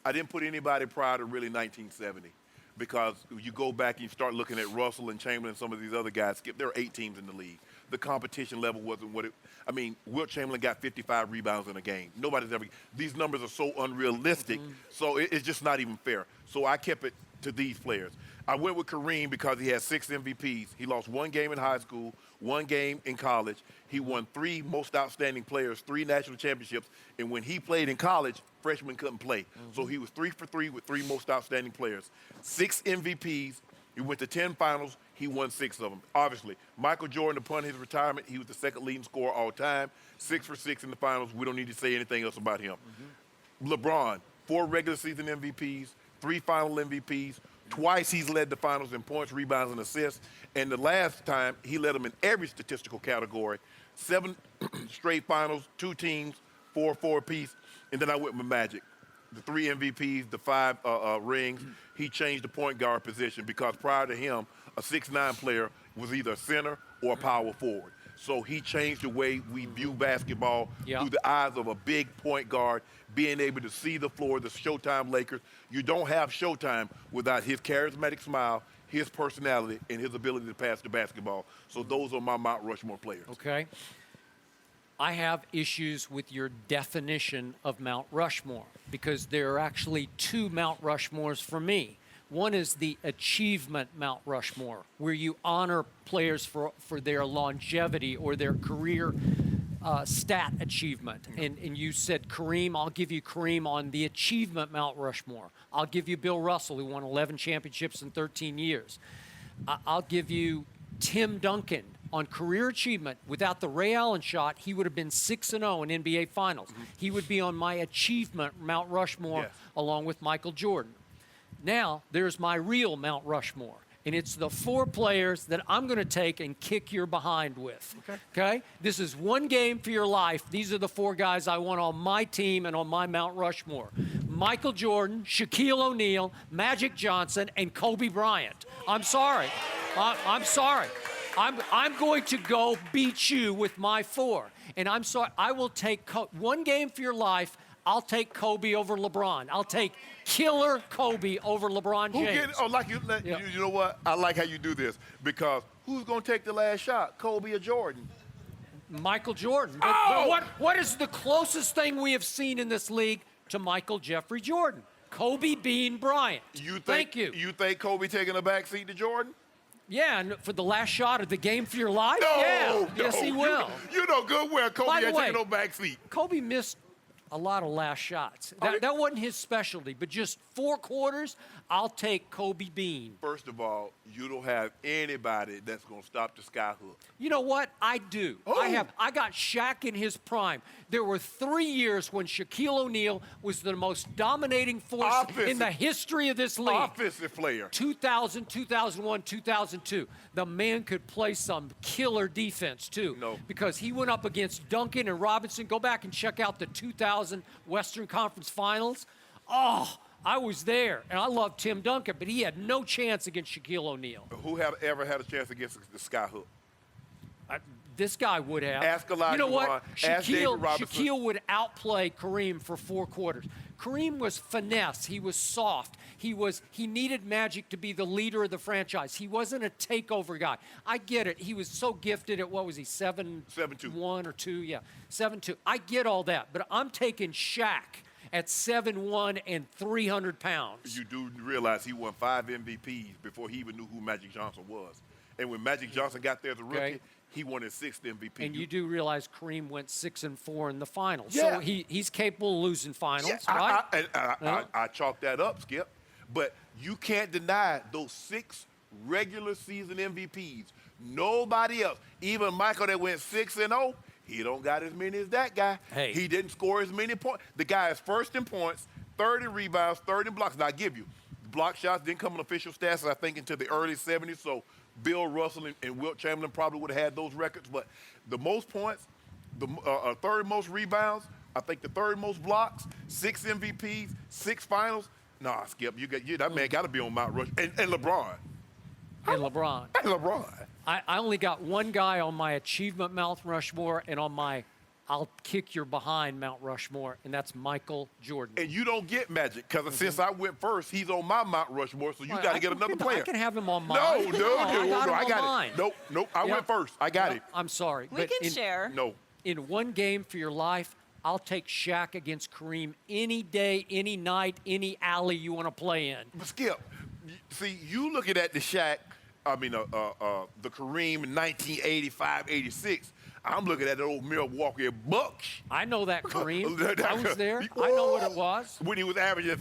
I didn't put anybody prior to really 1970 because you go back and you start looking at Russell and Chamberlain and some of these other guys, Skip, there are 8 teams in the league. The competition level wasn't what it – I mean, Wilt Chamberlain got 55 rebounds in a game. Nobody's ever – these numbers are so unrealistic, so it's just not even fair. So I kept it to these players. I went with Kareem because he had 6 MVPs. He lost 1 game in high school, 1 game in college. He won 3 most outstanding players, 3 national championships. And when he played in college, freshmen couldn't play. So he was 3 for 3 with 3 most outstanding players. 6 MVPs. He went to 10 finals. He won 6 of them. Obviously, Michael Jordan, upon his retirement, he was the second leading scorer all time. 6 for 6 in the finals. We don't need to say anything else about him. LeBron, 4 regular season MVPs, 3 final MVPs. Twice he's led the finals in points, rebounds, and assists. And the last time, he led them in every statistical category. 7 straight finals, 2 teams, 4 apiece. And then I went with Magic. The 3 MVPs, the 5 rings. He changed the point guard position because prior to him, a 6'9" player was either a center or a power forward. So he changed the way we view basketball through the eyes of a big point guard, being able to see the floor, the Showtime Lakers. You don't have Showtime without his charismatic smile, his personality, and his ability to pass the basketball. So those are my Mount Rushmore players. Okay. I have issues with your definition of Mount Rushmore because there are actually 2 Mount Rushmores for me. One is the achievement Mount Rushmore, where you honor players for their longevity or their career stat achievement. And you said Kareem, I'll give you Kareem on the achievement Mount Rushmore. I'll give you Bill Russell, who won 11 championships in 13 years. I'll give you Tim Duncan on career achievement. Without the Ray Allen shot, he would have been 6-0 in NBA Finals. He would be on my achievement Mount Rushmore along with Michael Jordan. Now, there's my real Mount Rushmore, and it's the 4 players that I'm going to take and kick your behind with. Okay? This is 1 game for your life. These are the 4 guys I want on my team and on my Mount Rushmore. Michael Jordan, Shaquille O'Neal, Magic Johnson, and Kobe Bryant. I'm sorry. I'm sorry. I'm going to go beat you with my 4. And I'm sorry. I will take 1 game for your life. I'll take Kobe over LeBron. I'll take killer Kobe over LeBron James. You know what? I like how you do this because who's going to take the last shot, Kobe or Jordan? Michael Jordan. But what is the closest thing we have seen in this league to Michael Jeffrey Jordan? Kobe Bean Bryant. Thank you. You think Kobe taking a back seat to Jordan? Yeah, and for the last shot of the game for your life? No, yes, he will. You know good well Kobe ain't taking no back seat. Kobe missed a lot of last shots. That wasn't his specialty, but just 4 quarters, I'll take Kobe Bean. First of all, you don't have anybody that's going to stop the sky hook. You know what? I do. I got Shaq in his prime. There were 3 years when Shaquille O'Neal was the most dominating force in the history of this league. Offensive player. 2000, 2001, 2002. The man could play some killer defense, too. No. Because he went up against Duncan and Robinson. Go back and check out the 2000 Western Conference Finals. Oh, I was there, and I love Tim Duncan, but he had no chance against Shaquille O'Neal. Who ever had a chance against the sky hook? This guy would have. Ask Elijah. You know what? Ask David Robinson. Shaquille would outplay Kareem for 4 quarters. Kareem was finesse. He was soft. He needed Magic to be the leader of the franchise. He wasn't a takeover guy. I get it. He was so gifted at, what was he, 7'1" or 2? Yeah, 7'2". I get all that, but I'm taking Shaq at 7'1" and 300 pounds. You do realize he won 5 MVPs before he even knew who Magic Johnson was. And when Magic Johnson got there as a rookie, he won his 6th MVP. And you do realize Kareem went 6-4 in the finals. Yeah. So he's capable of losing finals, right? right? I chalked that up, Skip. But you can't deny those 6 regular season MVPs. Nobody else, even Michael that went 6-0, he don't got as many as that guy. Hey. He didn't score as many points. The guy is first in points, 30 rebounds, 30 blocks. Now, I give you, block shots didn't come in official stats, I think, until the early 70s. So Bill Russell and Wilt Chamberlain probably would have had those records. But the most points, the third most rebounds, I think the third most blocks, 6 MVPs, 6 finals. Nah, Skip, that man got to be on Mount Rushmore. And LeBron. And LeBron. And LeBron. I only got one guy on my achievement Mount Rushmore and on my I'll kick your behind Mount Rushmore, and that's Michael Jordan. And you don't get Magic because since I went first, he's on my Mount Rushmore, so you got to get another player. I can have him on mine. No, I got it. Nope, I went first. I got it. I'm sorry. We can share. No. In one game for your life, I'll take Shaq against Kareem any day, any night, any alley you want to play in. But Skip, see, you looking at the Shaq, the Kareem in 1985, 86. I'm looking at the old Milwaukee Bucks. I know that, Kareem. I was there. I know what it was. When he was averaging,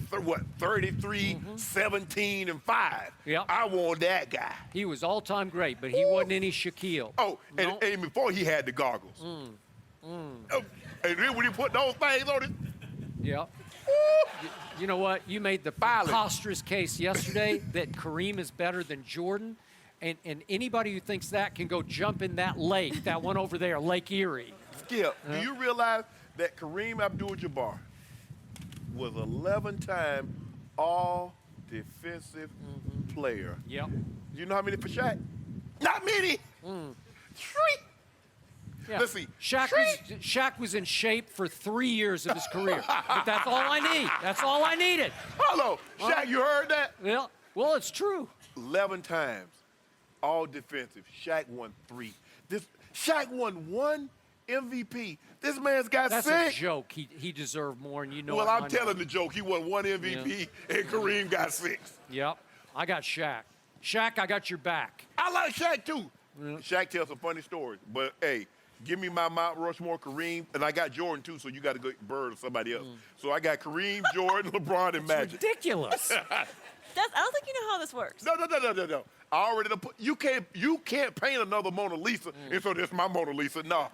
33, 17, and 5. Yep. I want that guy. He was all-time great, but he wasn't any Shaquille. Oh, and before he had the goggles. Oh, and then when he put those things on it. Yep. You know what? You made the preposterous case yesterday that Kareem is better than Jordan. And anybody who thinks that can go jump in that lake, that one over there, Lake Erie. Skip, do you realize that Kareem Abdul-Jabbar was 11-time all-defensive player? Yep. Do you know how many for Shaq? Not many. 3. Yeah. Let's see. Shaq was in shape for 3 years of his career. But that's all I need. That's all I needed. Hello, Shaq, you heard that? Yeah. Well, it's true. 11 times. All defensive. Shaq won 3. Shaq won 1 MVP. This man's got 6. That's a joke. He deserved more, and you know. Well, I'm telling the joke. He won 1 MVP, and Kareem got 6. Yep. I got Shaq. Shaq, I got your back. I like Shaq too. Shaq tells some funny stories, but hey, give me my Mount Rushmore, Kareem, and I got Jordan too. So you got to go Bird or somebody else. So I got Kareem, Jordan, LeBron, and Magic. Ridiculous. I don't think you know how this works. No. I already done put, you can't paint another Mona Lisa, and so this is my Mona Lisa. No.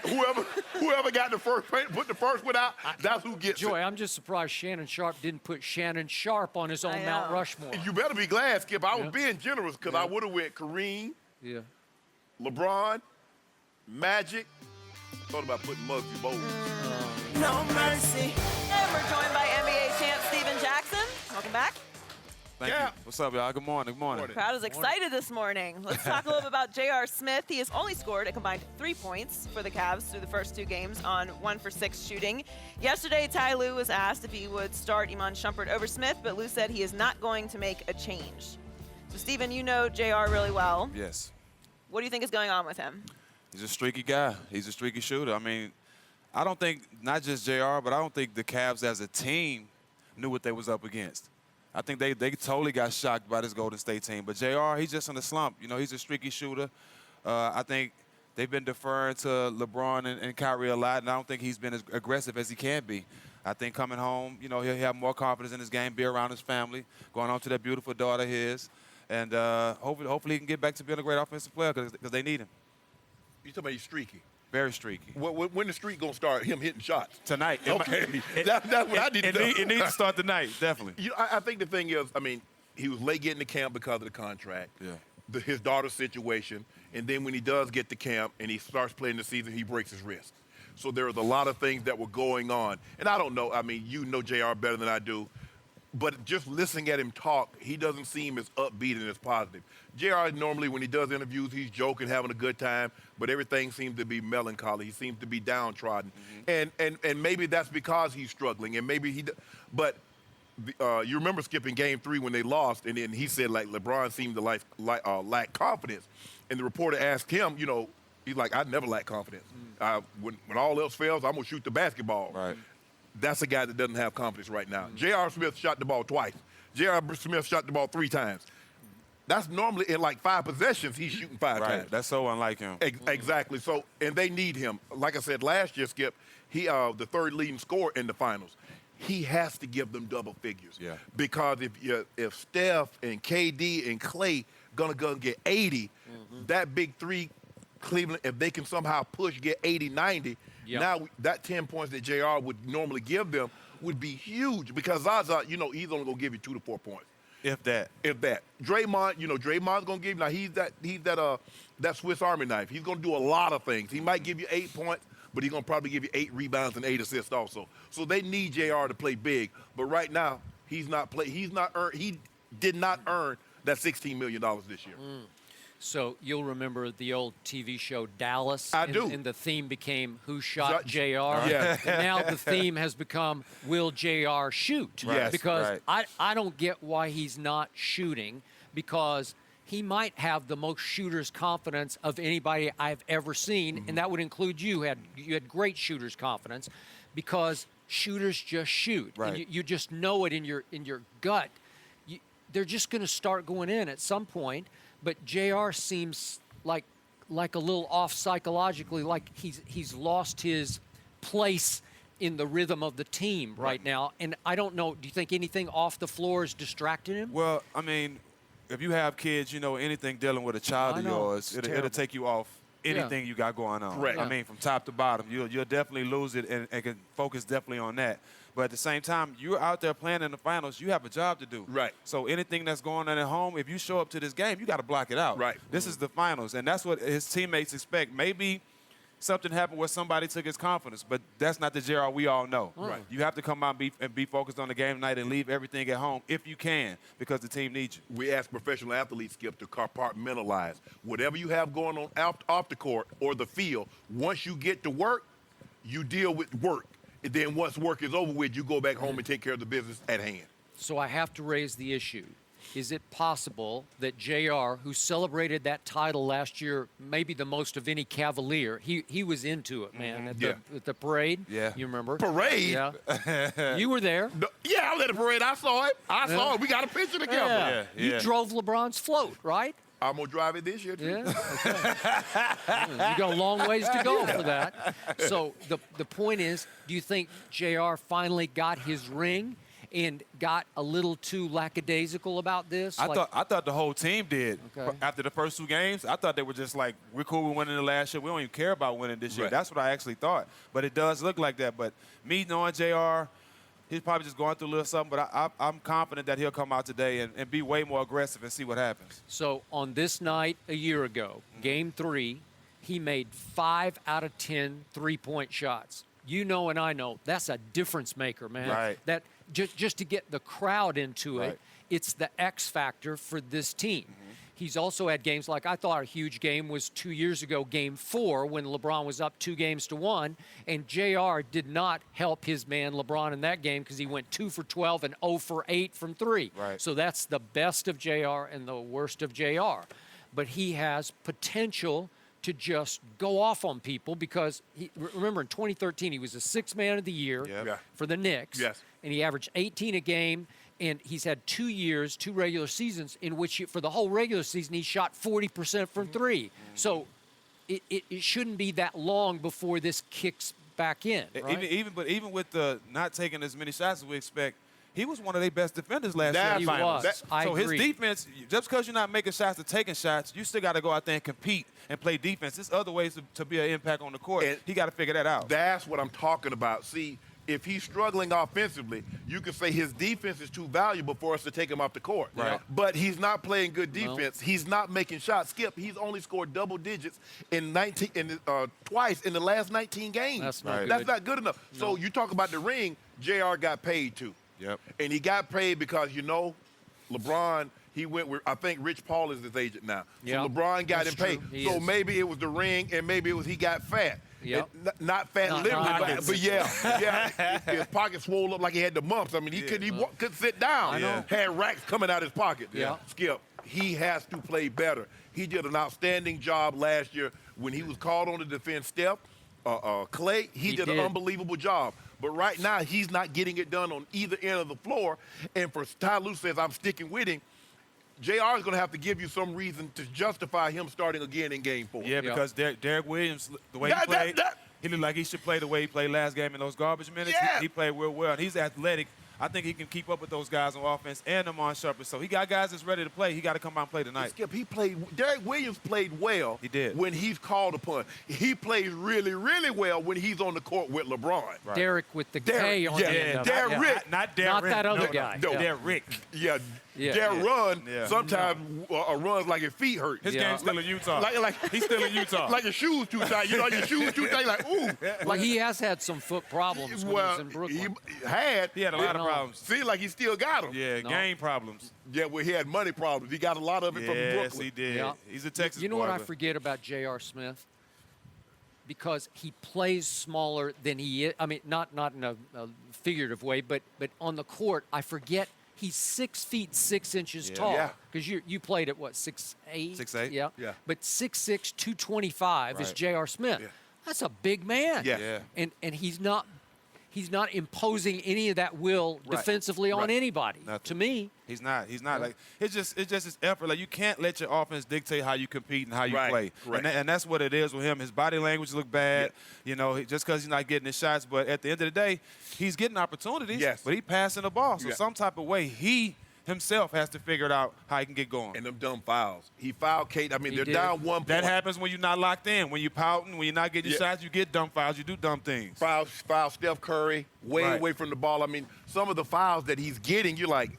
Whoever got the first paint, put the first one out, that's who gets Joy, it. I'm just surprised Shannon Sharpe didn't put Shannon Sharpe on his own Mount Rushmore. You better be glad, Skip. I was being generous because I would have went Kareem, LeBron, Magic. Thought about putting Muggsy Bogues. No mercy. And we're joined by NBA champ Steven Jackson. Welcome back. Thank you. What's up, y'all? Good morning. Good morning. The crowd is excited this morning. Let's talk a little bit about J.R. Smith. He has only scored a combined 3 points for the Cavs through the first 2 games on 1 for 6 shooting. Yesterday, Ty Lue was asked if he would start Iman Shumpert over Smith, but Lue said he is not going to make a change. So, Steven, you know J.R. really well. Yes. What do you think is going on with him? He's a streaky guy. He's a streaky shooter. I mean, I don't think, not just J.R., but I don't think the Cavs as a team knew what they was up against. I think they totally got shocked by this Golden State team. But J.R., he's just in a slump. You know, he's a streaky shooter. I think they've been deferring to LeBron and Kyrie a lot, and I don't think he's been as aggressive as he can be. I think coming home, you know, he'll have more confidence in his game, be around his family, going on to that beautiful daughter of his, and hopefully he can get back to being a great offensive player because they need him. You talking about he's streaky? Very streaky. When the streak gonna start? Him hitting shots tonight? Okay, that's what I need to know. It needs to start tonight, definitely. You know, I think the thing is, I mean, he was late getting to camp because of the contract. Yeah. His daughter's situation, and then when he does get to camp and he starts playing the season, he breaks his wrist. So there was a lot of things that were going on, and I don't know. I mean, you know JR better than I do. But just listening at him talk, he doesn't seem as upbeat and as positive. JR, normally when he does interviews, he's joking, having a good time, but everything seems to be melancholy. He seems to be downtrodden. And maybe that's because he's struggling, and maybe but you remember skipping Game 3 when they lost, and then he said, like, LeBron seemed to lack confidence. And the reporter asked him, you know, he's like, I never lack confidence. When all else fails, I'm going to shoot the basketball. Right. That's a guy that doesn't have confidence right now. J.R. Smith shot the ball twice. J.R. Smith shot the ball 3 times. That's normally in like 5 possessions, he's shooting 5 times. That's so unlike him. Exactly. So, and they need him. Like I said last year, Skip, he the 3rd leading scorer in the finals. He has to give them double figures. Yeah. Because if Steph and KD and Clay gonna go and get 80, that big 3, Cleveland, if they can somehow get 80, 90, Yep. Now that 10 points that JR would normally give them would be huge because Zaza, he's only going to give you 2 to 4 points. If that. Draymond, Draymond's going to give you, now he's that Swiss Army knife. He's going to do a lot of things. He might give you 8 points, but he's going to probably give you 8 rebounds and 8 assists also. So they need JR to play big. But right now, he did not earn that $16 million this year. So you'll remember the old TV show Dallas. I do. And the theme became Who Shot JR? Yeah. And now the theme has become Will JR Shoot? Yes. Because I don't get why he's not shooting, because he might have the most shooter's confidence of anybody I've ever seen, and that would include you. You had great shooter's confidence because shooters just shoot. Right. And you just know it in your gut. They're just going to start going in at some point. But JR seems like a little off psychologically, like he's lost his place in the rhythm of the team right now. And I don't know, do you think anything off the floor is distracting him? Well, I mean, if you have kids, anything dealing with a child of yours, it'll take you off anything you got going on. Correct. I mean, from top to bottom, you'll definitely lose it and can focus definitely on that. But at the same time, you're out there playing in the finals. You have a job to do. Right. So anything that's going on at home, if you show up to this game, you got to block it out. Right. This is the finals, and that's what his teammates expect. Maybe something happened where somebody took his confidence, but that's not the JR we all know. Right. You have to come out and be focused on the game tonight and leave everything at home if you can, because the team needs you. We ask professional athletes, Skip, to compartmentalize. Whatever you have going on off the court or the field, once you get to work, you deal with work. And then once work is over with, you go back home and take care of the business at hand. So I have to raise the issue. Is it possible that JR, who celebrated that title last year, maybe the most of any Cavalier, he was into it, man, at the parade? Yeah. You remember? Parade? Yeah. You were there. No, yeah, I was at the parade. I saw it. We got a picture together. Yeah. You drove LeBron's float, right? I'm going to drive it this year, too. Yeah. Okay. You got a long ways to go for that. So the point is, do you think JR finally got his ring and got a little too lackadaisical about this? I thought the whole team did. Okay. After the first 2 games, I thought they were just like, we're cool with winning the last year. We don't even care about winning this year. Right. That's what I actually thought. But it does look like that. But me knowing JR, he's probably just going through a little something. But I'm confident that he'll come out today and be way more aggressive and see what happens. So on this night a year ago, Game 3, he made 5 out of 10 three-point shots. You know and I know that's a difference maker, man. Right. That just to get the crowd into it, Right. it's the X factor for this team. He's also had games like I thought a huge game was 2 years ago, Game 4, when LeBron was up 2-1, and JR did not help his man LeBron in that game because he went 2 for 12 and 0 for 8 from 3. Right. So that's the best of JR and the worst of JR. But he has potential to just go off on people because, remember, in 2013, he was the 6th man of the year for the Knicks. Yes. And he averaged 18 a game. And he's had 2 years, 2 regular seasons, in which for the whole regular season he shot 40% from 3. So it shouldn't be that long before this kicks back in. Right? Even with the not taking as many shots as we expect, he was one of their best defenders last year. He was. So his defense, just because you're not making shots or taking shots, you still got to go out there and compete and play defense. There's other ways to be an impact on the court. And he got to figure that out. That's what I'm talking about. See, if he's struggling offensively, you can say his defense is too valuable for us to take him off the court. Right. But he's not playing good defense. No. He's not making shots. Skip, he's only scored double digits in twice in the last 19 games. That's not good enough. No. So you talk about the ring, JR got paid too. Yep. And he got paid because, LeBron, he went with, I think Rich Paul is his agent now. So LeBron got him paid. So maybe it was the ring and maybe it was he got fat. Yep. Not fat literally, but yeah. His pocket swole up like he had the mumps. I mean, he couldn't sit down. I know. Had racks coming out his pocket. Yeah. Skip, he has to play better. He did an outstanding job last year when he was called on to defend Steph, Clay. He did an unbelievable job. But right now, he's not getting it done on either end of the floor. And for Ty Lue says, I'm sticking with him. JR is going to have to give you some reason to justify him starting again in Game 4. Yeah, because Derek Williams, the way he played, he looked like he should play the way he played last game in those garbage minutes. Yeah. He played real well. And he's athletic I think he can keep up with those guys on offense and Shannon Sharpe. So he got guys that's ready to play. He got to come out and play tonight. Skip, Derek Williams played well. He did. When he's called upon. He plays really, really well when he's on the court with LeBron. Right. Derek with the K on the end of it. Derek. Not Derek. Not that other guy. No. Derek. Yeah. Yeah. Derek run Yeah. sometimes runs like his feet hurt. His game's still in Utah. He's still in Utah. Like your shoes too tight. You know, your shoes too tight. Like, ooh. Well, he has had some foot problems when he was in Brooklyn. He had a lot of problems. Seems like he still got them. Yeah, game problems. Yeah, well, he had money problems. He got a lot of it from Brooklyn. Yes, he did. Yeah. He's a Texas boy. You know what I forget about J.R. Smith? Because he plays smaller than he is. I mean, not in a figurative way, but on the court, I forget he's 6 feet 6 inches tall. Yeah. Because you played at what, 6'8"? 6'8"? Yeah. But 6'6", 225 is Right. J.R. Smith. Yeah. That's a big man. Yeah. And he's not imposing any of that will defensively on anybody. Nothing. To me. He's not. Like it's just his effort. Like you can't let your offense dictate how you compete and how you play. Right. And that's what it is with him. His body language look bad. Yeah. You know, just because he's not getting his shots. But at the end of the day, he's getting opportunities. Yes. But he passing the ball. So Yeah. some type of way he himself has to figure it out how he can get going. And them dumb fouls. He fouled Kate. I mean, He they're did. down 1 point. That happens when you're not locked in. When you're pouting, when you're not getting your shots, you get dumb fouls. You do dumb things. Foul Steph Curry way Right. away from the ball. I mean, some of the fouls that he's getting, you're like,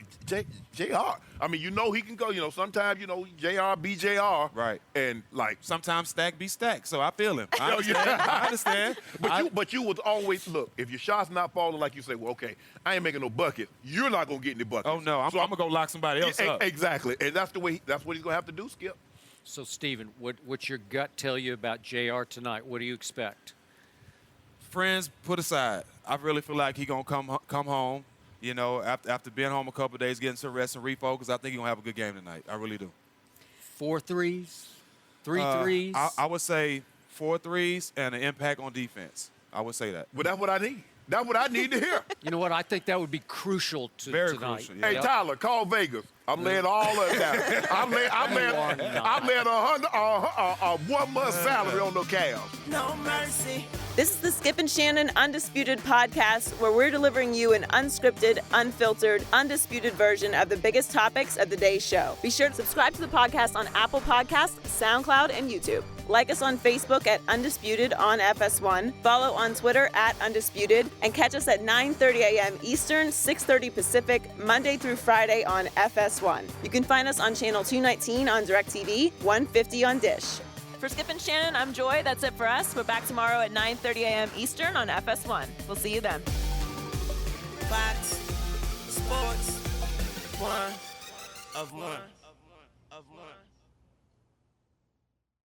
JR. I mean, you know he can go. You know, sometimes, you know, JR be JR. Right. And, like, Sometimes stack be stacked. So I feel him. I understand. But you was always, look, if your shot's not falling like you say, well, okay, I ain't making no bucket, you're not going to get any buckets. Oh, no. I'm going to go lock somebody else up. Exactly. And that's what he's going to have to do, Skip. So, Steven, what's your gut tell you about J.R. tonight? What do you expect? Friends put aside, I really feel like he's going to come home, you know, after being home a couple of days, getting some rest and refocus. I think he's going to have a good game tonight. I really do. 4 threes? 3 threes? I would say 4 threes and an impact on defense. I would say that. But that's what I need. That's what I need to hear. You know what? I think that would be crucial Very tonight. crucial, yeah. Hey, Tyler, call Vegas. I'm laying all of it down. I'm laying a 1 month salary on the Cavs. No mercy. This is the Skip and Shannon Undisputed podcast, where we're delivering you an unscripted, unfiltered, undisputed version of the biggest topics of the day's show. Be sure to subscribe to the podcast on Apple Podcasts, SoundCloud, and YouTube. Like us on Facebook at Undisputed on FS1, follow on Twitter at Undisputed, and catch us at 9:30 a.m. Eastern, 6:30 Pacific, Monday through Friday on FS1. You can find us on Channel 219 on DirecTV, 150 on Dish. For Skip and Shannon, I'm Joy. That's it for us. We're back tomorrow at 9:30 a.m. Eastern on FS1. We'll see you then. Fox Sports, one of one.